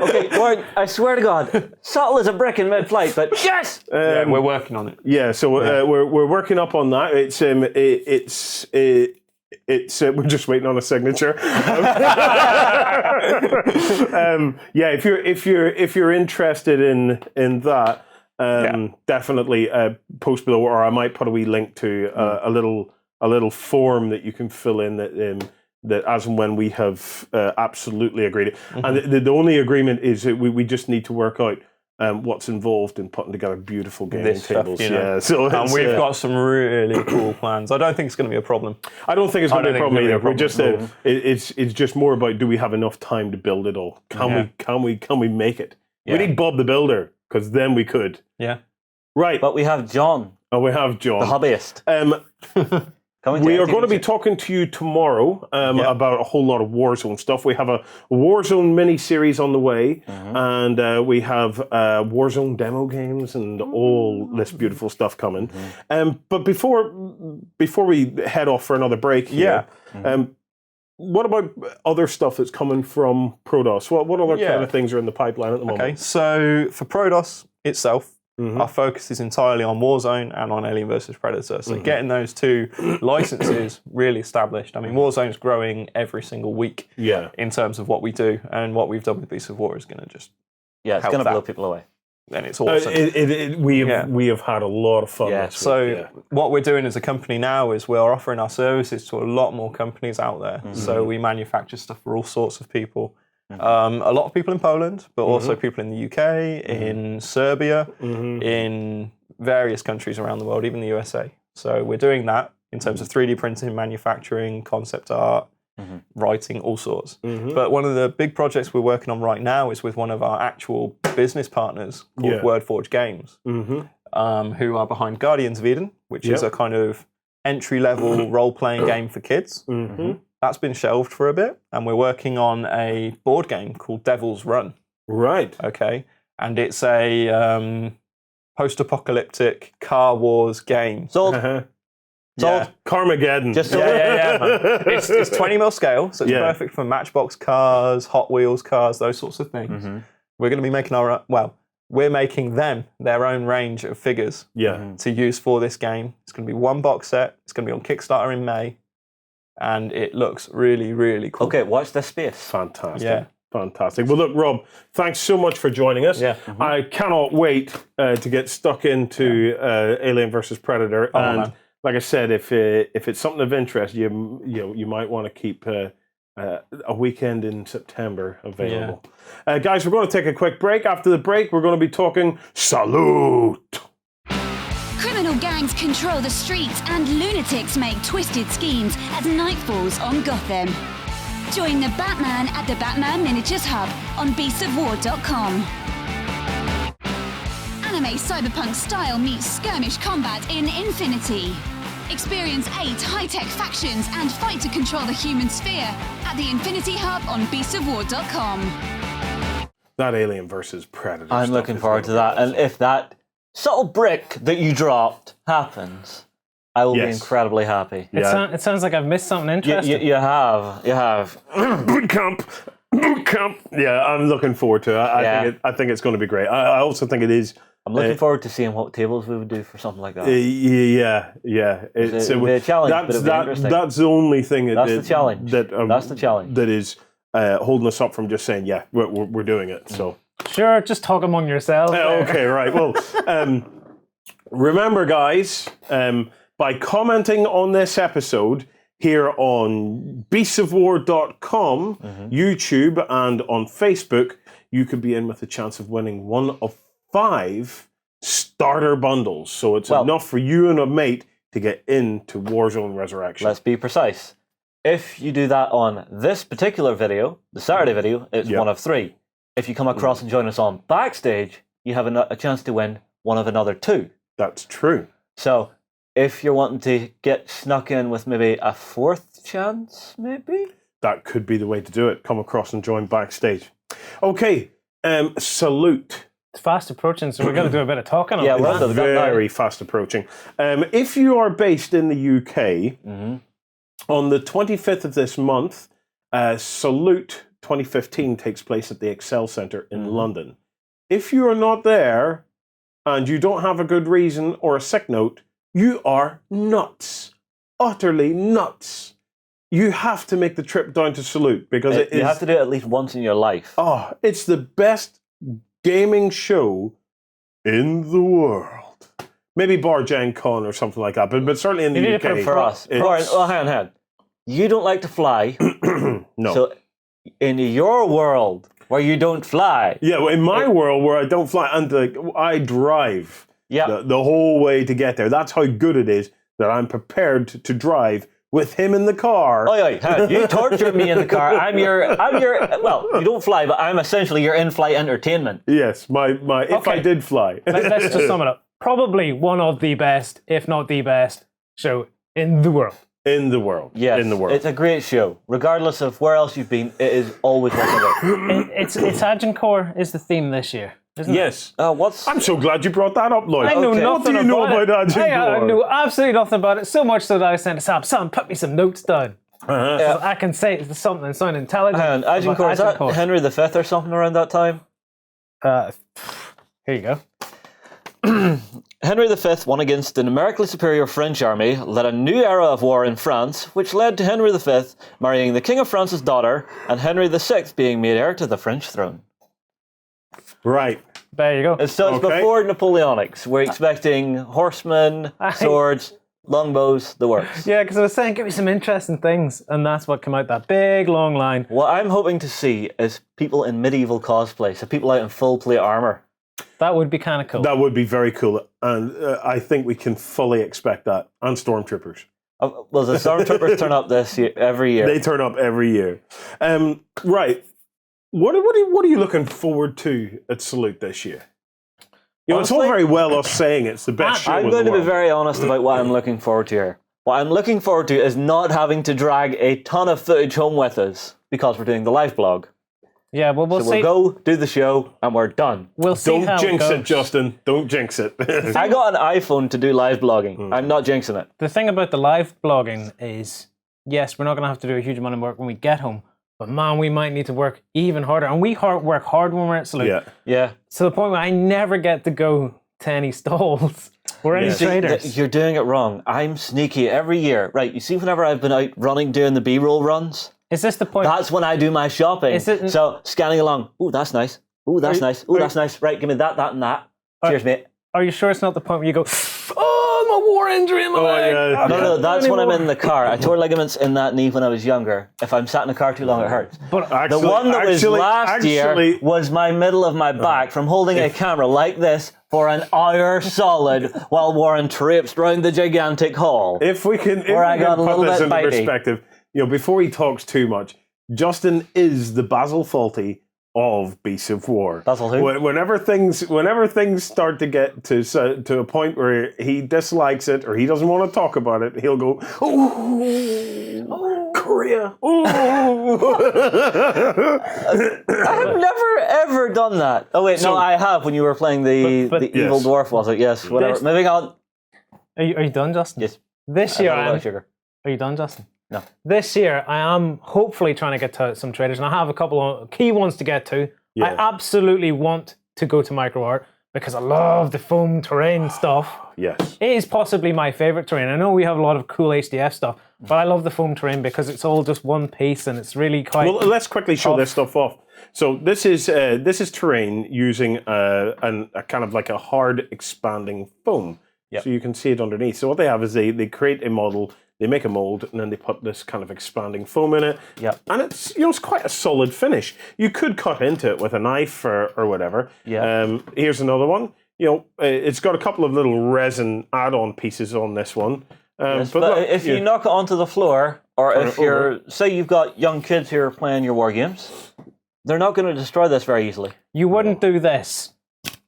Okay, Warren, I swear to God, subtle as a brick in mid-flight, but yes. We're working on it. Yeah. So we're working up on that. We're just waiting on a signature. If you're interested in that, definitely post below, or I might put a wee link to a little form that you can fill in that as and when we have absolutely agreed. And the only agreement is that we just need to work out what's involved in putting together beautiful gaming tables. Stuff, you know. And we've got some really cool plans. I don't think it's going to be a problem. I don't think it's going to be a problem either. We're just it's just more about, do we have enough time to build it all? Can we make it? We need Bob the Builder, because then we could. Yeah. Right. But we have John. Oh, we have John, the hobbyist. We are going to be talking to you tomorrow about a whole lot of Warzone stuff. We have a Warzone mini-series on the way, and we have Warzone demo games and all this beautiful stuff coming. But before we head off for another break here, what about other stuff that's coming from Prodos? What other kind of things are in the pipeline at the moment? Okay, so for Prodos itself, our focus is entirely on Warzone and on Alien vs Predator. So getting those two licenses really established. I mean, Warzone's growing every single week in terms of what we do, and what we've done with Beasts of War is going to just it's going to blow people away. And it's awesome. We have had a lot of fun this week. So what we're doing as a company now is we're offering our services to a lot more companies out there. So we manufacture stuff for all sorts of people. A lot of people in Poland, but also people in the UK, in Serbia, in various countries around the world, even the USA. So we're doing that in terms of 3D printing, manufacturing, concept art, writing, all sorts. But one of the big projects we're working on right now is with one of our actual business partners called WordForge Games, who are behind Guardians of Eden, which is a kind of entry-level role-playing game for kids. That's been shelved for a bit, and we're working on a board game called Devil's Run. Right. Okay. And it's a post-apocalyptic car wars game. Sold. Sold. Carmageddon. Just It's 20 mil scale, so it's perfect for Matchbox cars, Hot Wheels cars, those sorts of things. We're going to be making we're making them their own range of figures to use for this game. It's going to be one box set. It's going to be on Kickstarter in May. And it looks really, really cool. Okay, watch this space. Fantastic. Yeah. Fantastic. Well, look, Rob, thanks so much for joining us. Yeah. I cannot wait to get stuck into Alien versus Predator. Like I said, if it's something of interest, you might want to keep a weekend in September available. Guys, we're going to take a quick break. After the break, we're going to be talking Salute. Criminal gangs control the streets and lunatics make twisted schemes as night falls on Gotham. Join the Batman at the Batman Miniatures Hub on beastsofwar.com. Anime cyberpunk style meets skirmish combat in Infinity. Experience 8 high-tech factions and fight to control the human sphere at the Infinity Hub on beastsofwar.com. That Alien versus Predator. I'm looking forward to that, and if that subtle brick that you dropped happens, I will be incredibly happy. It sounds like I've missed something interesting. You have. Boot camp. Yeah, I'm looking forward to it. I think it's going to be great. I also think it is. I'm looking forward to seeing what tables we would do for something like that. Yeah. It's a challenge, but it'll be interesting. That's the only thing that's the challenge. That's the challenge. That is holding us up from just saying, we're doing it. So. Sure, just talk among yourselves. Okay, right. Well, remember, guys, by commenting on this episode here on beastsofwar.com, YouTube, and on Facebook, you could be in with a chance of winning one of 5 starter bundles. So it's enough for you and a mate to get into Warzone Resurrection. Let's be precise. If you do that on this particular video, the Saturday video, it's one of 3. If you come across and join us on Backstage, you have a chance to win one of another 2. That's true. So if you're wanting to get snuck in with maybe a 4th chance, maybe? That could be the way to do it. Come across and join Backstage. Okay, Salute. It's fast approaching, so we're going to do a bit of talking on it. It's very fast approaching. If you are based in the UK, on the 25th of this month, Salute 2015 takes place at the Excel Centre in London. If you are not there and you don't have a good reason or a sick note, you are nuts. Utterly nuts. You have to make the trip down to Salute because you have to do it at least once in your life. Oh, it's the best gaming show in the world. Maybe bar Gen Con or something like that, but certainly in the UK. For us. Hang on. You don't like to fly. No. So in your world where you don't fly. Yeah, well, in my world where I don't fly, and I drive the whole way to get there. That's how good it is that I'm prepared to drive with him in the car. You torture me in the car. I'm your. Well, you don't fly, but I'm essentially your in-flight entertainment. Yes, if I did fly. Let's just sum it up. Probably one of the best, if not the best, show in the world. in the world. Yes, in the world. It's a great show. Regardless of where else you've been, it is always worth it. It's Agincourt is the theme this year, isn't it? Yes. What's? I'm so glad you brought that up, Lloyd. I know nothing What do you know about Agincourt? I knew absolutely nothing about it. So much so that I sent to Sam, put me some notes down. So I can say something sound intelligent. And Agincourt, is that Henry V or something around that time? Here you go. Henry V won against the numerically superior French army, led a new era of war in France, which led to Henry V marrying the King of France's daughter and Henry VI being made heir to the French throne. Right. There you go. So it's before Napoleonics. We're expecting horsemen, swords, longbows, the works. Yeah, because I was saying, give me some interesting things, and that's what came out, that big, long line. What I'm hoping to see is people in medieval cosplay, so people out in full plate armour. That would be kind of cool. That would be very cool, and I think we can fully expect that. And stormtroopers. Well, the stormtroopers turn up every year. They turn up every year. Right. What are you looking forward to at Salute this year? You know, it's all very well us saying it's the best show. I'm going to be very honest about what I'm looking forward to here. What I'm looking forward to is not having to drag a ton of footage home with us because we're doing the live blog. Yeah, well, we'll see. We'll go do the show and we're done. We'll see. Don't jinx it, Justin. Don't jinx it. I got an iPhone to do live blogging. I'm not jinxing it. The thing about the live blogging is, yes, we're not going to have to do a huge amount of work when we get home, but man, we might need to work even harder. And we work hard when we're at Salute. Yeah. To the point where I never get to go to any stalls or any traders. You're doing it wrong. I'm sneaky every year. Right, you see whenever I've been out running, doing the B-roll runs? Is this the point? That's when I do my shopping. So scanning along. Ooh, that's nice. Ooh, that's nice. Ooh, that's nice. Right, give me that, and that. Cheers, mate. Are you sure it's not the point where you go, oh, my war injury in my leg? Yeah. No, that's when I'm in the car. I tore ligaments in that knee when I was younger. If I'm sat in the car too long, it hurts. But the one that was last year was my middle of my back from holding a camera like this for an hour solid while Warren traipsed round the gigantic hall. If we can, put this into perspective, you know, before he talks too much, Justin is the Basil Fawlty of Beasts of War. Basil who? Whenever things start to get to a point where he dislikes it or he doesn't want to talk about it, he'll go, oh, Korea. I've never ever done that. Oh wait, no, I have when you were playing the evil dwarf, was it? Yes, whatever. Moving on. Are you done, Justin? Yes. This year, sugar. Are you done, Justin? No. This year, I am hopefully trying to get to some traders, and I have a couple of key ones to get to. Yeah. I absolutely want to go to MicroArt because I love the foam terrain stuff. Yes. It is possibly my favorite terrain. I know we have a lot of cool HDF stuff, but I love the foam terrain because it's all just one piece and it's really quite... Well, let's quickly show this stuff off. So this is terrain using a kind of like a hard expanding foam. Yep. So you can see it underneath. So what they have is they create a model, they make a mold, and then they put this kind of expanding foam in it. Yep. And it's it's quite a solid finish. You could cut into it with a knife or whatever. Yeah. Here's another one. It's got a couple of little resin add-on pieces on this one. But look, if you knock it onto the floor, or if say you've got young kids who are playing your war games, they're not going to destroy this very easily. You wouldn't do this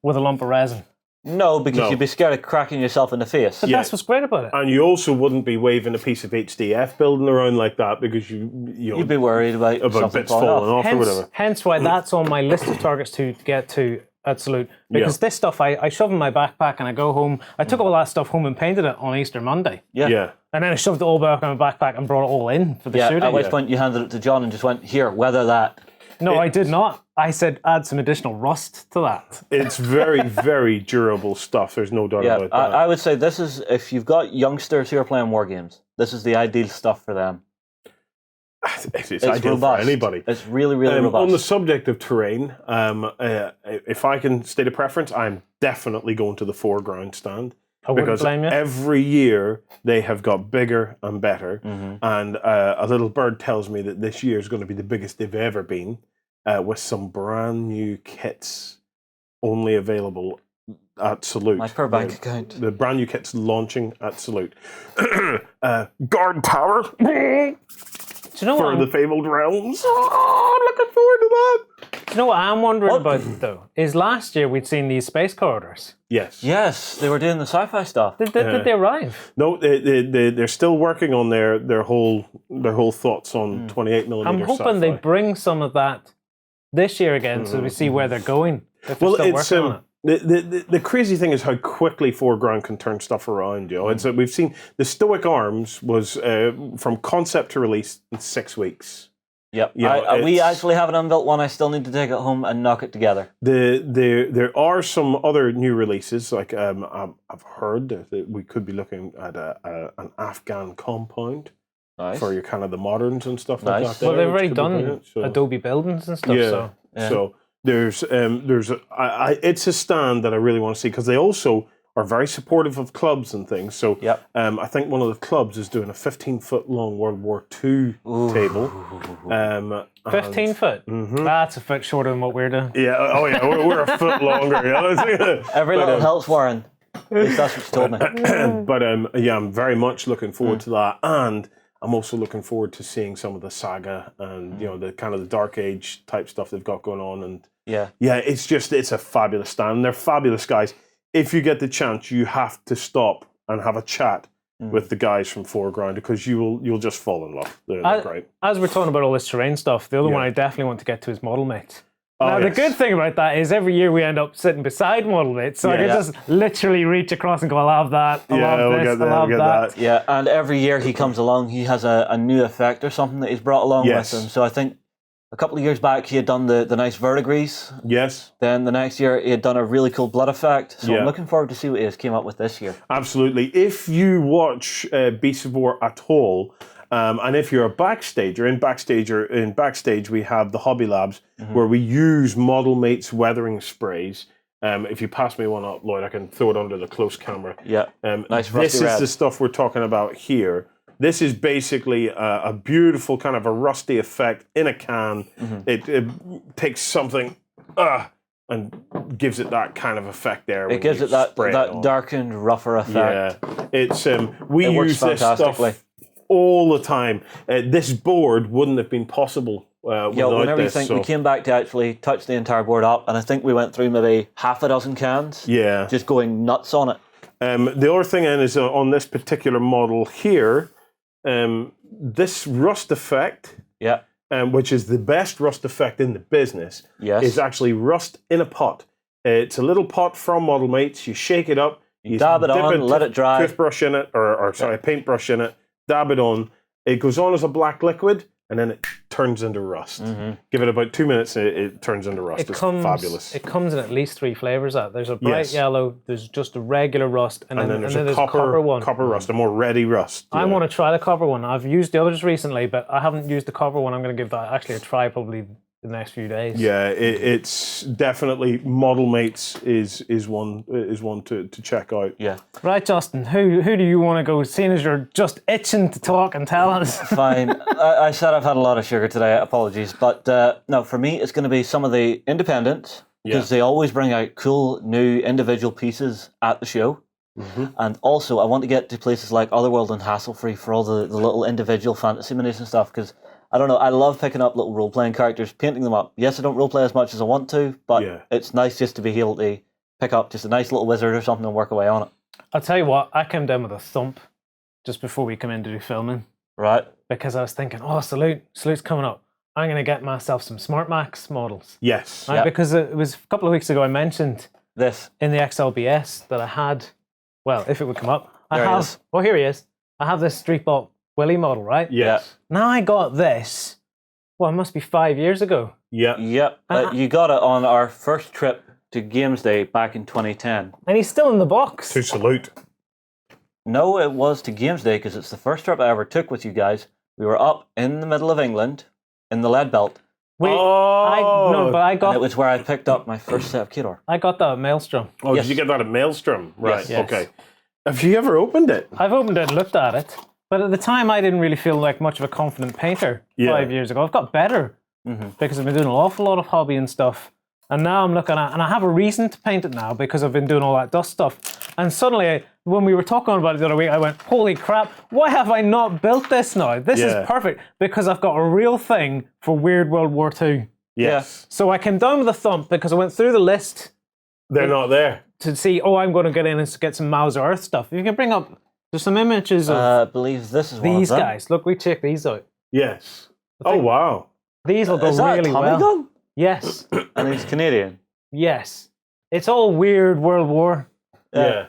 with a lump of resin. No, because you'd be scared of cracking yourself in the face. But that's what's great about it. And you also wouldn't be waving a piece of HDF building around like that because you'd be worried about bits falling off or whatever. Hence why that's on my list of targets to get to at Salute. Because this stuff I shove in my backpack and I go home. I took all that stuff home and painted it on Easter Monday. Yeah. And then I shoved it all back in my backpack and brought it all in for the shooting. At which point you handed it to John and just went, here, weather that. No, I did not. I said add some additional rust to that. It's very, very durable stuff. There's no doubt about that. I would say this is, if you've got youngsters who are playing war games, this is the ideal stuff for them. It's ideal for anybody. It's really, really robust. On the subject of terrain, if I can state a preference, I'm definitely going to the foreground stand. I wouldn't blame you. Every year they have got bigger and better. And a little bird tells me that this year is going to be the biggest they've ever been, with some brand new kits only available at Salute. My per bank account. The brand new kits launching at Salute. Guard Tower. Do you know for the Fabled Realms. Oh, I'm looking forward to that. You know what I'm wondering about, though, is last year we'd seen these space corridors. Yes. Yes, they were doing the sci-fi stuff. Did they arrive? No, they're still working on their whole thoughts on 28mm. I'm hoping sci-fi. they bring some of that this year again, so we see where they're going. If they're still working on it. The crazy thing is how quickly Foreground can turn stuff around. You know, it's we've seen the Stoic Arms was from concept to release in 6 weeks. Yep. You know, we actually have an unbuilt one. I still need to take it home and knock it together. There are some other new releases. Like I've heard that we could be looking at an Afghan compound for your kind of the moderns and stuff like that. Well, they've already done Adobe buildings and stuff. So there's it's a stand that I really want to see because they also are very supportive of clubs and things. So I think one of the clubs is doing a 15-foot long World War II table. 15 foot? That's a foot shorter than what we're doing. Yeah, we're a foot longer. Every little helps, Warren. At least that's what you told me. But I'm very much looking forward to that, and I'm also looking forward to seeing some of the saga and the kind of the Dark Age type stuff they've got going on. And it's a fabulous stand. They're fabulous guys. If you get the chance, you have to stop and have a chat with the guys from Foreground because you'll just fall in love. They're great. As we're talking about all this terrain stuff, the other one I definitely want to get to is Model Mates. Now, the good thing about that is every year we end up sitting beside Model Mates, so I can just literally reach across and go, I love that, I love this, I love that. Yeah, and every year he comes along, he has a new effect or something that he's brought along with him. So I think a couple of years back he had done the nice verdigris. Yes. Then the next year he had done a really cool blood effect. So I'm looking forward to see what he came up with this year. Absolutely. If you watch Beasts of War at all, and if you're a backstager, in Backstage we have the Hobby Labs where we use Model Mates weathering sprays. If you pass me one up, Lloyd, I can throw it under the close camera. Yeah, nice rusty This is red. the stuff we're talking about here. This is basically a beautiful kind of a rusty effect in a can. It takes something and gives it that kind of effect there. It gives it that darkened, rougher effect. Yeah, it's we use this stuff all the time. This board wouldn't have been possible without this. We came back to actually touch the entire board up, and I think we went through maybe half a dozen cans. Yeah, just going nuts on it. The other thing is on this particular model here, this rust effect, which is the best rust effect in the business, is actually rust in a pot. It's a little pot from Model Mates. You shake it up, you dab it on, let it dry. Toothbrush in it, or a paintbrush in it. Dab it on. It goes on as a black liquid, and then it turns into rust. Give it about 2 minutes, it turns into rust. It's fabulous. It comes in at least 3 flavors. There's a bright yellow, there's just a regular rust, and then there's a copper one. Copper rust, a more ready rust. I want to try the copper one. I've used the others recently, but I haven't used the copper one. I'm going to give that actually a try probably the next few days. Yeah, it's definitely Model Mates is one to check out. Yeah. Right, Justin. Who do you want to go? Seeing as you're just itching to talk and tell us. Fine. I said I've had a lot of sugar today. Apologies, but no, for me it's going to be some of the independents because they always bring out cool new individual pieces at the show. And also I want to get to places like Otherworld and Hassle-Free for all the little individual fantasy minis and stuff because I don't know, I love picking up little role-playing characters, painting them up. Yes, I don't role-play as much as I want to, but it's nice just to be able to pick up just a nice little wizard or something and work away on it. I'll tell you what, I came down with a thump just before we come in to do filming. Right. Because I was thinking, Saloot's coming up. I'm going to get myself some Smart Max models. Yes. Right, because it was a couple of weeks ago I mentioned this in the XLBS that I had, well, if it would come up, here he is. I have this Streetball Willy model, right? Yes. Now I got this, it must be 5 years ago. Yeah. Yep. You got it on our first trip to Games Day back in 2010. And he's still in the box. To Salute. No, it was to Games Day because it's the first trip I ever took with you guys. We were up in the middle of England in the Lead Belt. I got. And it was where I picked up my first set of Kedar. I got that at Maelstrom. Oh, did you get that at Maelstrom? Right. Yes. Okay. Have you ever opened it? I've opened it and looked at it. But at the time, I didn't really feel like much of a confident painter 5 years ago. I've got better because I've been doing an awful lot of hobby and stuff. And now I'm looking at, and I have a reason to paint it now because I've been doing all that dust stuff. And suddenly, when we were talking about it the other week, I went, holy crap, why have I not built this now? This is perfect because I've got a real thing for Weird World War II. Yes. So I came down with a thump because I went through the list. They're not there. To see, I'm going to get in and get some Mouse Earth stuff. You can bring up, there's some images of I believe this is one these of them. guys. Look, we check these out. Yes. Oh, wow. These will go Is that really a Tommy well. gun? Yes. And he's Canadian. Yes. It's all weird World War. Yeah.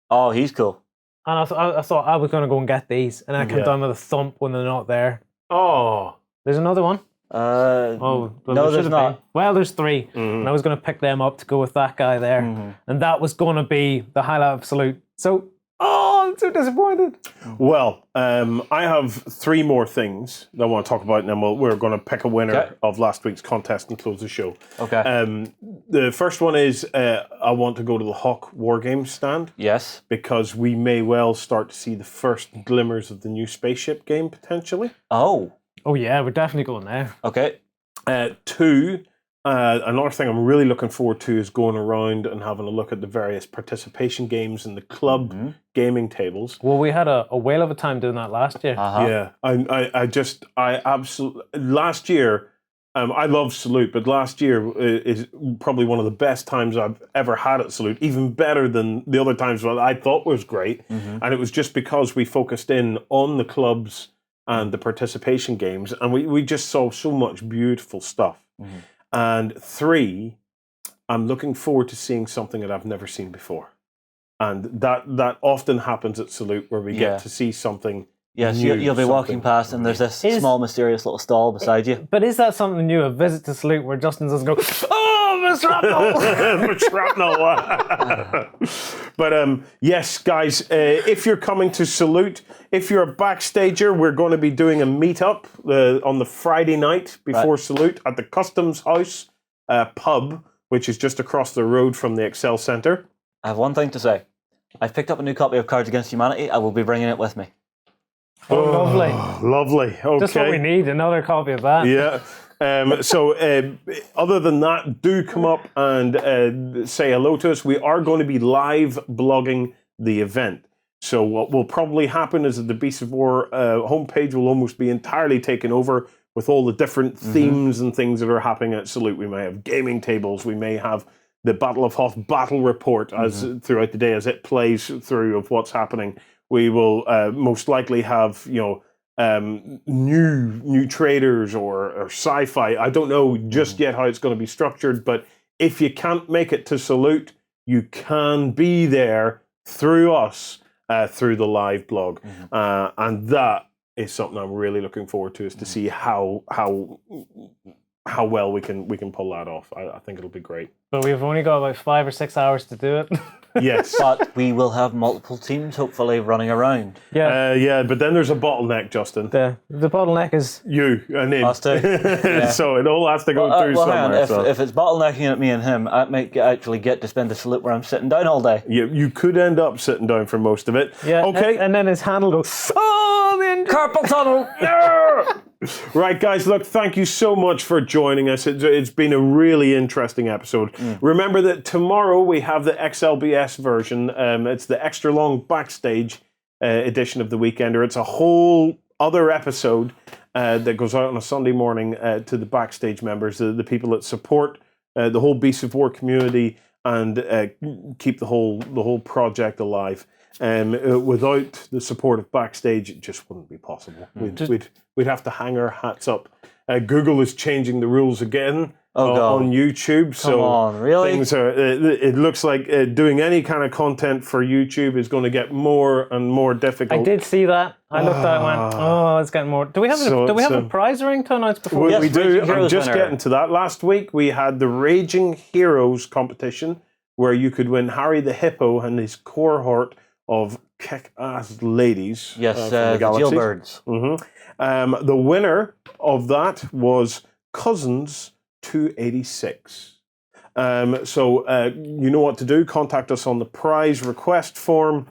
Oh, he's cool. And I thought I was going to go and get these. And I came down with a thump when they're not there. Oh. There's another one. No, there there's not. been. Well, there's 3. And I was going to pick them up to go with that guy there. And that was going to be the highlight of Salute. So, I'm so disappointed. Well, I have 3 more things that I want to talk about, and then we're going to pick a winner of last week's contest and close the show. Okay. The first one is I want to go to the Hawk Wargames stand. Yes. Because we may well start to see the first glimmers of the new spaceship game, potentially. Oh yeah, we're definitely going there. Okay. 2, another thing I'm really looking forward to is going around and having a look at the various participation games and the club gaming tables. Well, we had a whale of a time doing that last year. Yeah, I absolutely, last year, I love Salute, but last year is probably one of the best times I've ever had at Salute, even better than the other times that I thought was great. And it was just because we focused in on the clubs and the participation games, and we just saw so much beautiful stuff. And 3, I'm looking forward to seeing something that I've never seen before. And that often happens at Salute, where we get to see something. Yes, new, you'll be walking past and there's this small mysterious little stall beside you. But is that something new, a visit to Salute, where Justin doesn't go, oh, Miss Shrapnel! Miss Shrapnel! But yes, guys, if you're coming to Salute, if you're a backstager, we're going to be doing a meetup on the Friday night before Salute at the Customs House pub, which is just across the road from the Excel Centre. I have one thing to say. I've picked up a new copy of Cards Against Humanity. I will be bringing it with me. Oh, lovely. Lovely. Okay. Just what we need, another copy of that. Yeah. So other than that, do come up and say hello to us. We are going to be live blogging the event. So what will probably happen is that the Beasts of War homepage will almost be entirely taken over with all the different themes and things that are happening at Salute. We may have gaming tables. We may have the Battle of Hoth battle report as throughout the day as it plays through of what's happening. We will most likely have, new traders or sci-fi. I don't know just yet how it's going to be structured, but if you can't make it to Salute, you can be there through us, through the live blog. And that is something I'm really looking forward to, is to see how well we can pull that off. I think it'll be great. But we've only got about 5 or 6 hours to do it. Yes. But we will have multiple teams hopefully running around. Yeah, but then there's a bottleneck, Justin. The bottleneck is you and him. Us too. So it all has to go through somewhere. Hang on. If it's bottlenecking at me and him, I might actually get to spend a Salute where I'm sitting down all day. You could end up sitting down for most of it. Yeah. Okay. And then his handle goes, oh, the engine. Carpal tunnel! Right, guys, look, thank you so much for joining us. It's been a really interesting episode. Remember that tomorrow we have the XLBS version. It's the extra long backstage edition of the Weekender. It's a whole other episode that goes out on a Sunday morning to the backstage members, the people that support the whole Beasts of War community and keep the whole project alive. Without the support of Backstage, it just wouldn't be possible. We'd have to hang our hats up. Google is changing the rules again on YouTube. Come on, really? Things are. It looks like doing any kind of content for YouTube is going to get more and more difficult. I did see that. I looked at it and went, oh, it's getting more. Do we have a prize ring to announce before? We do. Raging I'm Heroes just winner. getting to that. Last week we had the Raging Heroes competition where you could win Harry the Hippo and his cohort of kick-ass ladies. Yes, from the Galaxies. jailbirds. The winner of that was Cousins 286. So you know what to do. Contact us on the prize request form.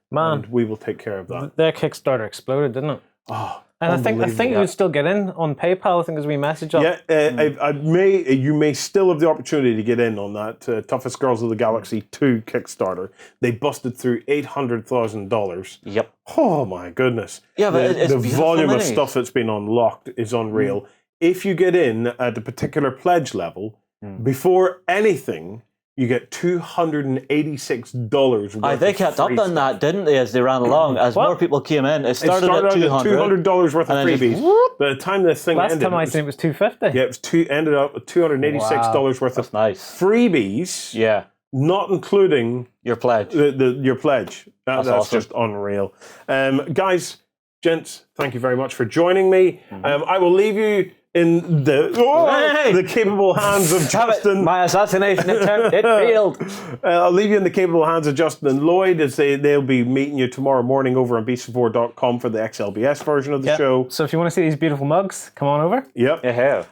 Man, and we will take care of that. Their Kickstarter exploded, didn't it? Oh, and I think you would still get in on PayPal. I think as we message up. Yeah, you may still have the opportunity to get in on that Toughest Girls of the Galaxy 2 Kickstarter. They busted through $800,000. Yep. Oh my goodness! Yeah, but it's the beautiful volume of minis. stuff that's been unlocked is unreal. if you get in at the particular pledge level, before anything, you get $286 worth They kept up on that, didn't they, as they ran along? As more people came in, it started at $200 worth of freebies. By the time this thing ended, last time I seen it was $250. Yeah, it was ended up with $286 worth of freebies. Yeah, not including your pledge. Your pledge. That's awesome. Just unreal, guys, gents. Thank you very much for joining me. I will leave you in the capable hands of Justin. My assassination attempt, it failed. I'll leave you in the capable hands of Justin and Lloyd as they'll be meeting you tomorrow morning over on beastofwar.com for the XLBS version of the show. So if you want to see these beautiful mugs, come on over. Yep. Yeah.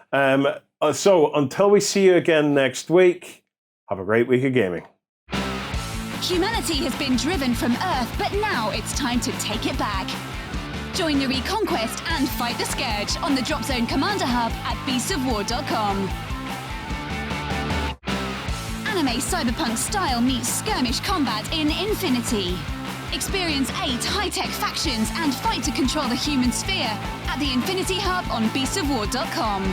So until we see you again next week, have a great week of gaming. Humanity has been driven from Earth, but now it's time to take it back. Join the Reconquest and fight the Scourge on the Drop Zone Commander Hub at beastofwar.com. Anime cyberpunk style meets skirmish combat in Infinity. Experience 8 high-tech factions and fight to control the human sphere at the Infinity Hub on beastofwar.com.